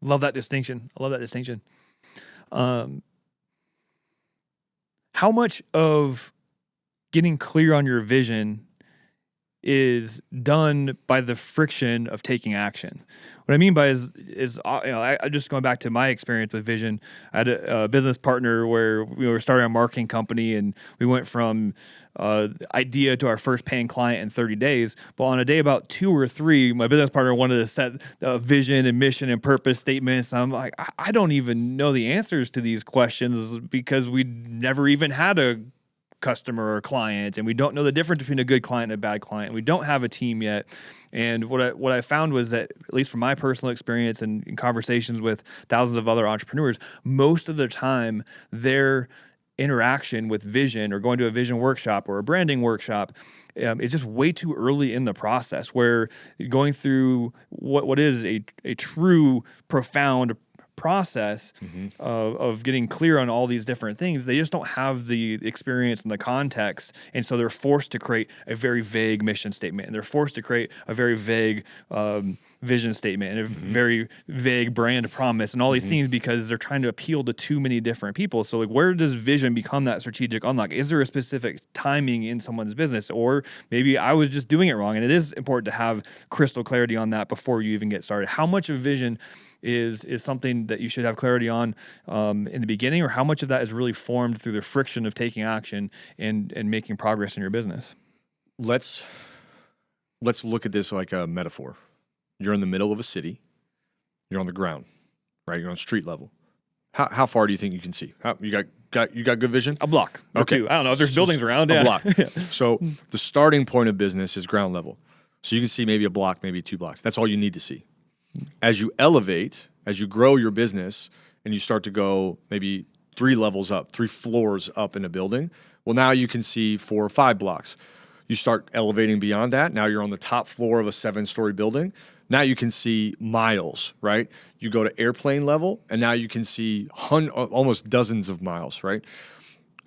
Love that distinction. I love that distinction. How much of getting clear on your vision is done by the friction of taking action? What I mean by I just going back to my experience with vision. I had a business partner where we were starting a marketing company, and we went from idea to our first paying client in 30 days. But on a day about 2 or 3, my business partner wanted to set vision and mission and purpose statements. And I'm like, I don't even know the answers to these questions because we never even had a customer or client, and we don't know the difference between a good client and a bad client. We don't have a team yet. And what I found was that, at least from my personal experience and in conversations with thousands of other entrepreneurs, most of the time their interaction with vision or going to a vision workshop or a branding workshop is just way too early in the process, where going through what is a true profound process of getting clear on all these different things, they just don't have the experience and the context, and so they're forced to create a very vague mission statement, and they're forced to create a very vague vision statement and a very vague brand promise and all these things, because they're trying to appeal to too many different people. So like, where does vision become that strategic unlock? Is there a specific timing in someone's business, or maybe I was just doing it wrong? And it is important to have crystal clarity on that before you even get started. How much of vision is something that you should have clarity on in the beginning, or how much of that is really formed through the friction of taking action and making progress in your business? Let's look at this like a metaphor. You're in the middle of a city. You're on the ground, right? You're on street level. How far do you think you can see? You got good vision? A block or two. I don't know if there's buildings around. A block. So the starting point of business is ground level. So you can see maybe a block, maybe 2 blocks. That's all you need to see. As you elevate, as you grow your business, and you start to go maybe 3 levels up, 3 floors up in a building. Well, now you can see 4 or 5 blocks. You start elevating beyond that. Now you're on the top floor of a 7-story building. Now you can see miles, right? You go to airplane level, and now you can see almost dozens of miles, right?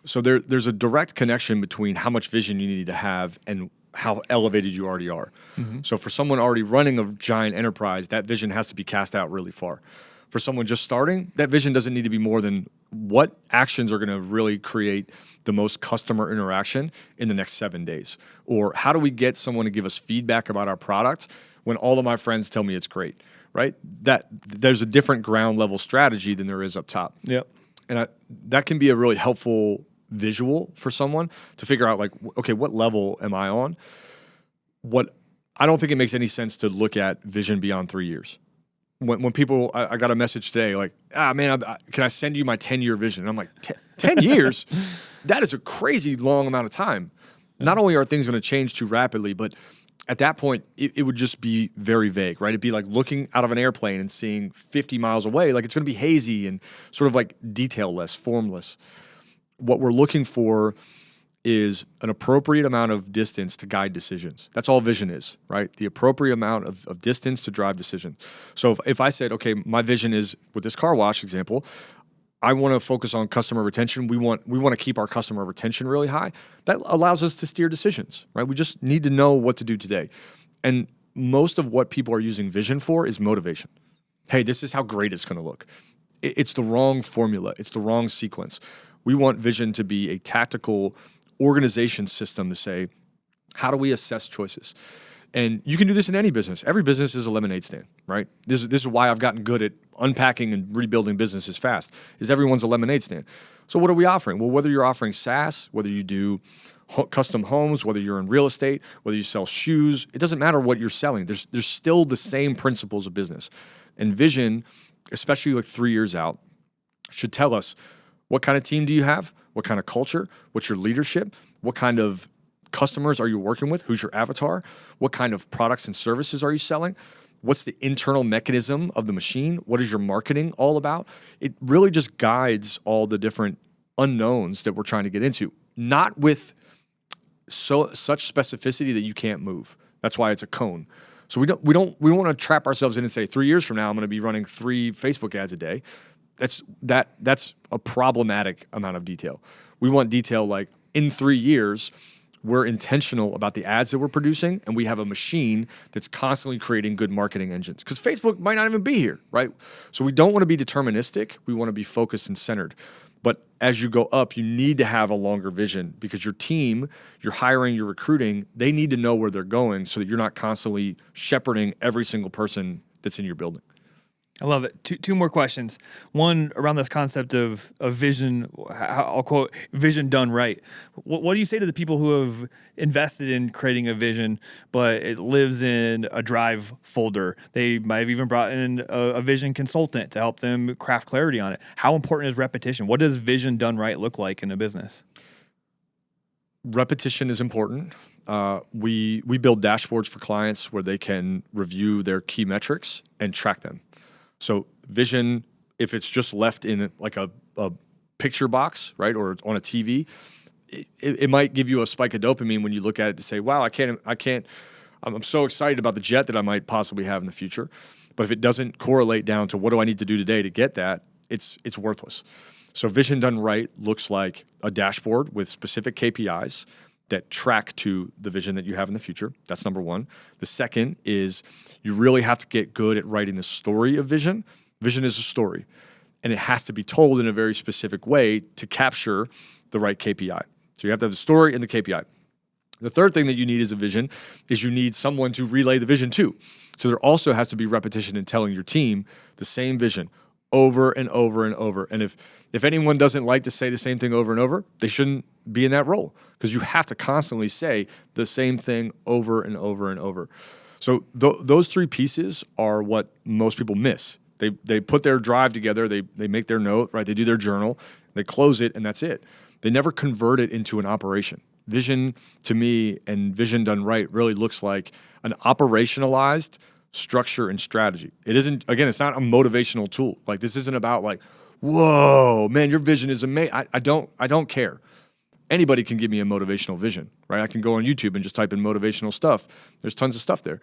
So there's a direct connection between how much vision you need to have and how elevated you already are. So for someone already running a giant enterprise, that vision has to be cast out really far. For someone just starting, that vision doesn't need to be more than what actions are going to really create the most customer interaction in the next 7 days? Or how do we get someone to give us feedback about our product when all of my friends tell me it's great, right? That there's a different ground level strategy than there is up top. Yep. And that can be a really helpful visual for someone to figure out, like, okay, what level am I on? I don't think it makes any sense to look at vision beyond 3 years. When people, I got a message today like, man, can I send you my 10-year vision? And I'm like, 10 years? That is a crazy long amount of time. Not only are things going to change too rapidly, but at that point, it would just be very vague, right? It'd be like looking out of an airplane and seeing 50 miles away. Like, it's going to be hazy and sort of like detail-less, formless. What we're looking for is an appropriate amount of distance to guide decisions. That's all vision is, right? The appropriate amount of distance to drive decision. So if I said, okay, my vision is, with this car wash example, I want to focus on customer retention. We want to keep our customer retention really high. That allows us to steer decisions, right? We just need to know what to do today. And most of what people are using vision for is motivation. Hey, this is how great it's going to look. It's the wrong formula. It's the wrong sequence. We want vision to be a tactical organization system to say, how do we assess choices? And you can do this in any business. Every business is a lemonade stand, right? This is why I've gotten good at unpacking and rebuilding businesses fast, is everyone's a lemonade stand. So what are we offering? Well, whether you're offering SaaS, whether you do custom homes, whether you're in real estate, whether you sell shoes, it doesn't matter what you're selling. There's still the same principles of business. And vision, especially like 3 years out, should tell us, what kind of team do you have? What kind of culture? What's your leadership? What kind of customers are you working with? Who's your avatar? What kind of products and services are you selling? What's the internal mechanism of the machine? What is your marketing all about? It really just guides all the different unknowns that we're trying to get into, not with such specificity that you can't move. That's why it's a cone. So we want to trap ourselves in and say 3 years from now I'm going to be running 3 Facebook ads a day. That's a problematic amount of detail. We want detail like, in 3 years, we're intentional about the ads that we're producing, and we have a machine that's constantly creating good marketing engines. Because Facebook might not even be here, right? So we don't want to be deterministic. We want to be focused and centered. But as you go up, you need to have a longer vision, because your team, your hiring, your recruiting, they need to know where they're going so that you're not constantly shepherding every single person that's in your building. I love it. Two more questions. One around this concept of vision. I'll quote, vision done right. What do you say to the people who have invested in creating a vision, but it lives in a Drive folder? They might have even brought in a vision consultant to help them craft clarity on it. How important is repetition? What does vision done right look like in a business? Repetition is important. We build dashboards for clients where they can review their key metrics and track them. So vision, if it's just left in like a picture box, right, or on a TV, it might give you a spike of dopamine when you look at it to say, wow, I'm so excited about the jet that I might possibly have in the future. But if it doesn't correlate down to what do I need to do today to get that, it's worthless. So vision done right looks like a dashboard with specific KPIs that track to the vision that you have in the future. That's number one. The second is you really have to get good at writing the story of vision. Vision is a story, and it has to be told in a very specific way to capture the right KPI. So you have to have the story and the KPI. The third thing that you need as a vision is you need someone to relay the vision to. So there also has to be repetition in telling your team the same vision over and over and over. And if anyone doesn't like to say the same thing over and over, they shouldn't be in that role, because you have to constantly say the same thing over and over and over. So those 3 pieces are what most people miss. They put their Drive together, they make their note, right? They do their journal, they close it, and that's it. They never convert it into an operation. Vision, to me, and vision done right really looks like an operationalized structure and strategy. It isn't, again, it's not a motivational tool. Like, this isn't about like, whoa, man, your vision is amazing. I don't care. Anybody can give me a motivational vision, right? I can go on YouTube and just type in motivational stuff. There's tons of stuff there.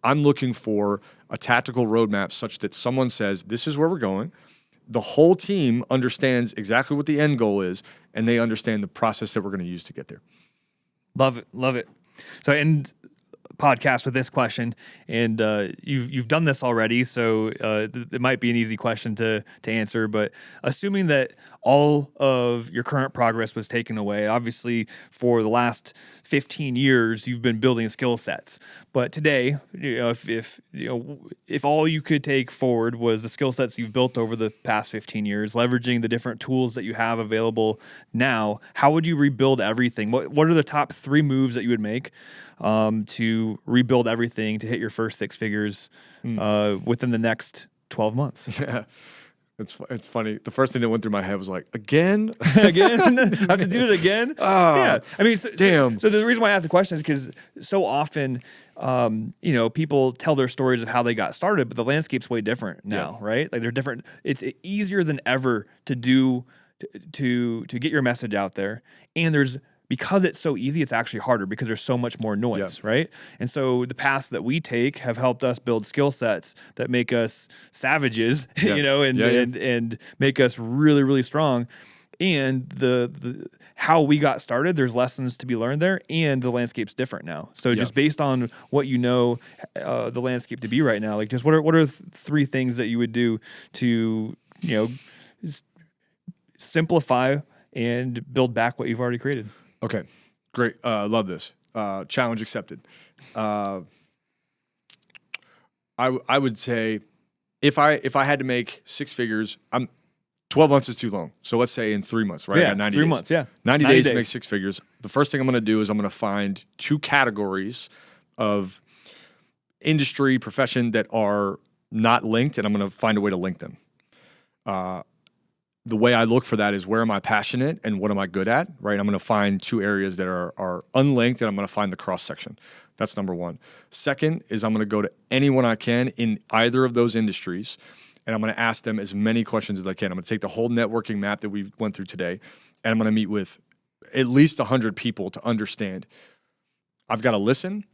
I'm looking for a tactical roadmap such that someone says, this is where we're going. The whole team understands exactly what the end goal is, and they understand the process that we're going to use to get there. Love it. Love it. So I end podcast with this question, and you've done this already, so it might be an easy question to answer, but assuming that all of your current progress was taken away, obviously for the last 15 years you've been building skill sets, but today, if all you could take forward was the skill sets you've built over the past 15 years, leveraging the different tools that you have available now, how would you rebuild everything? What are the top 3 moves that you would make to rebuild everything to hit your first 6 figures within the next 12 months? Yeah. It's funny. The first thing that went through my head was like, again? Again? I have to do it again? Yeah. I mean, damn. So the reason why I asked the question is because so often, people tell their stories of how they got started, but the landscape's way different now, right? Like they're different. It's easier than ever to do, to get your message out there. And because it's so easy, it's actually harder because there's so much more noise, right? And so the paths that we take have helped us build skill sets that make us savages, and make us really, really strong. And the how we got started, there's lessons to be learned there, and the landscape's different now. So just based on what the landscape to be right now, like just what are 3 things that you would do to simplify and build back what you've already created? Okay, great. Love this. Challenge accepted. I would say if I had to make 6 figures, 12 months is too long. So let's say in 3 months, right? Yeah, I got 90 3 days. months, yeah. 90 days to make 6 figures. The first thing I'm going to do is I'm going to find 2 categories of industry, profession that are not linked, and I'm going to find a way to link them. The way I look for that is where am I passionate and what am I good at, right? I'm going to find 2 areas that are unlinked, and I'm going to find the cross section. That's number 1. Second is I'm going to go to anyone I can in either of those industries, and I'm going to ask them as many questions as I can. I'm going to take the whole networking map that we went through today, and I'm going to meet with at least 100 people to understand. I've got to listen.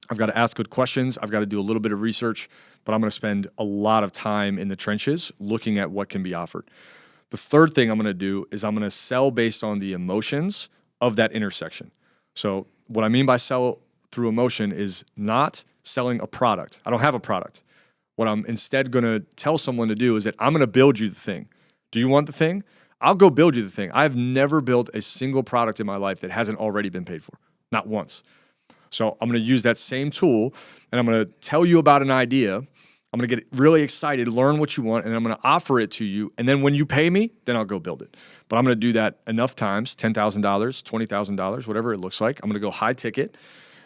I've got to ask good questions. I've got to do a little bit of research, but I'm going to spend a lot of time in the trenches looking at what can be offered. The third thing I'm going to do is I'm going to sell based on the emotions of that intersection. So what I mean by sell through emotion is not selling a product. I don't have a product. What I'm instead going to tell someone to do is that I'm going to build you the thing. Do you want the thing? I'll go build you the thing. I've never built a single product in my life that hasn't already been paid for. Not once. So I'm going to use that same tool, and I'm going to tell you about an idea. I'm going to get really excited, learn what you want, and I'm going to offer it to you. And then when you pay me, then I'll go build it. But I'm going to do that enough times, $10,000, $20,000, whatever it looks like. I'm going to go high ticket,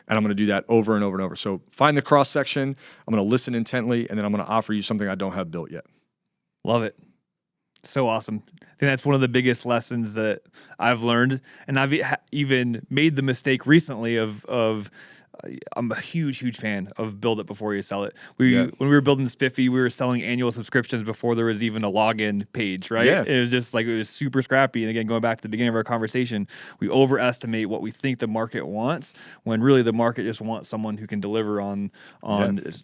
and I'm going to do that over and over and over. So find the cross section. I'm going to listen intently, and then I'm going to offer you something I don't have built yet. Love it. So awesome. I think that's one of the biggest lessons that I've learned. And I've even made the mistake recently of I'm a huge fan of build it before you sell it. When we were building Spiffy, we were selling annual subscriptions before there was even a login page, right? Yeah. It was just like, it was super scrappy. And again, going back to the beginning of our conversation, we overestimate what we think the market wants when really the market just wants someone who can deliver on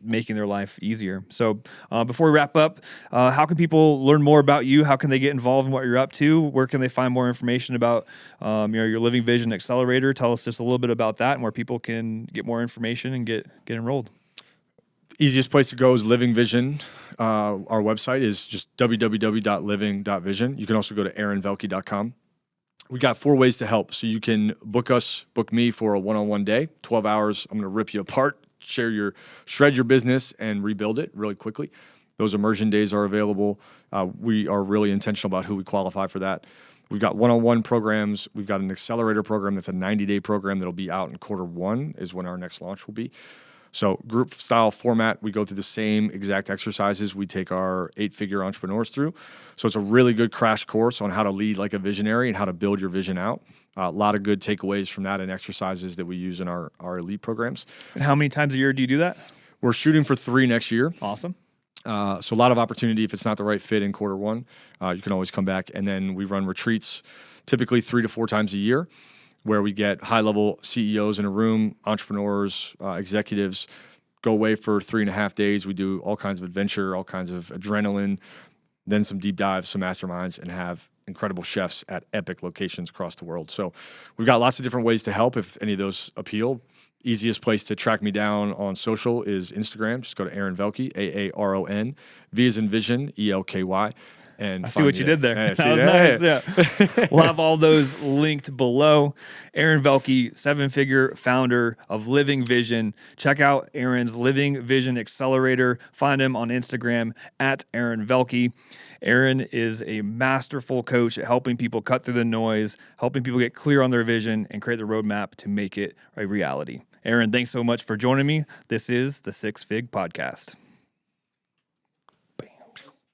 making their life easier. So before we wrap up, how can people learn more about you? How can they get involved in what you're up to? Where can they find more information about your Living Vision Accelerator? Tell us just a little bit about that and where people can get more information and get enrolled. Easiest place to go is Living Vision. Our website is just www.living.vision. You can also go to aaronvelky.com. We got 4 ways to help. So you can book me for a one-on-one day, 12 hours. I'm going to rip you apart, shred your business and rebuild it really quickly. Those immersion days are available. We are really intentional about who we qualify for that. We've got one-on-one programs. We've got an accelerator program that's a 90-day program that'll be out in Q1 is when our next launch will be. So group style format, we go through the same exact exercises we take our 8-figure entrepreneurs through. So it's a really good crash course on how to lead like a visionary and how to build your vision out. A lot of good takeaways from that and exercises that we use in our elite programs. And how many times a year do you do that? We're shooting for 3 next year. Awesome. So a lot of opportunity. If it's not the right fit in quarter one, you can always come back. And then we run retreats typically 3 to 4 times a year where we get high-level CEOs in a room, entrepreneurs, executives, go away for 3.5 days. We do all kinds of adventure, all kinds of adrenaline, then some deep dives, some masterminds, and have incredible chefs at epic locations across the world. So we've got lots of different ways to help if any of those appeal. Easiest place to track me down on social is Instagram. Just go to Aaron Velky, Aaron, V as in vision, ELKY. And I see what you did there. Hey, That was nice. Yeah. We'll have all those linked below. Aaron Velky, 7-figure founder of Living Vision. Check out Aaron's Living Vision Accelerator. Find him on Instagram at Aaron Velky. Aaron is a masterful coach at helping people cut through the noise, helping people get clear on their vision, and create the roadmap to make it a reality. Aaron, thanks so much for joining me. This is the 6 Fig Podcast.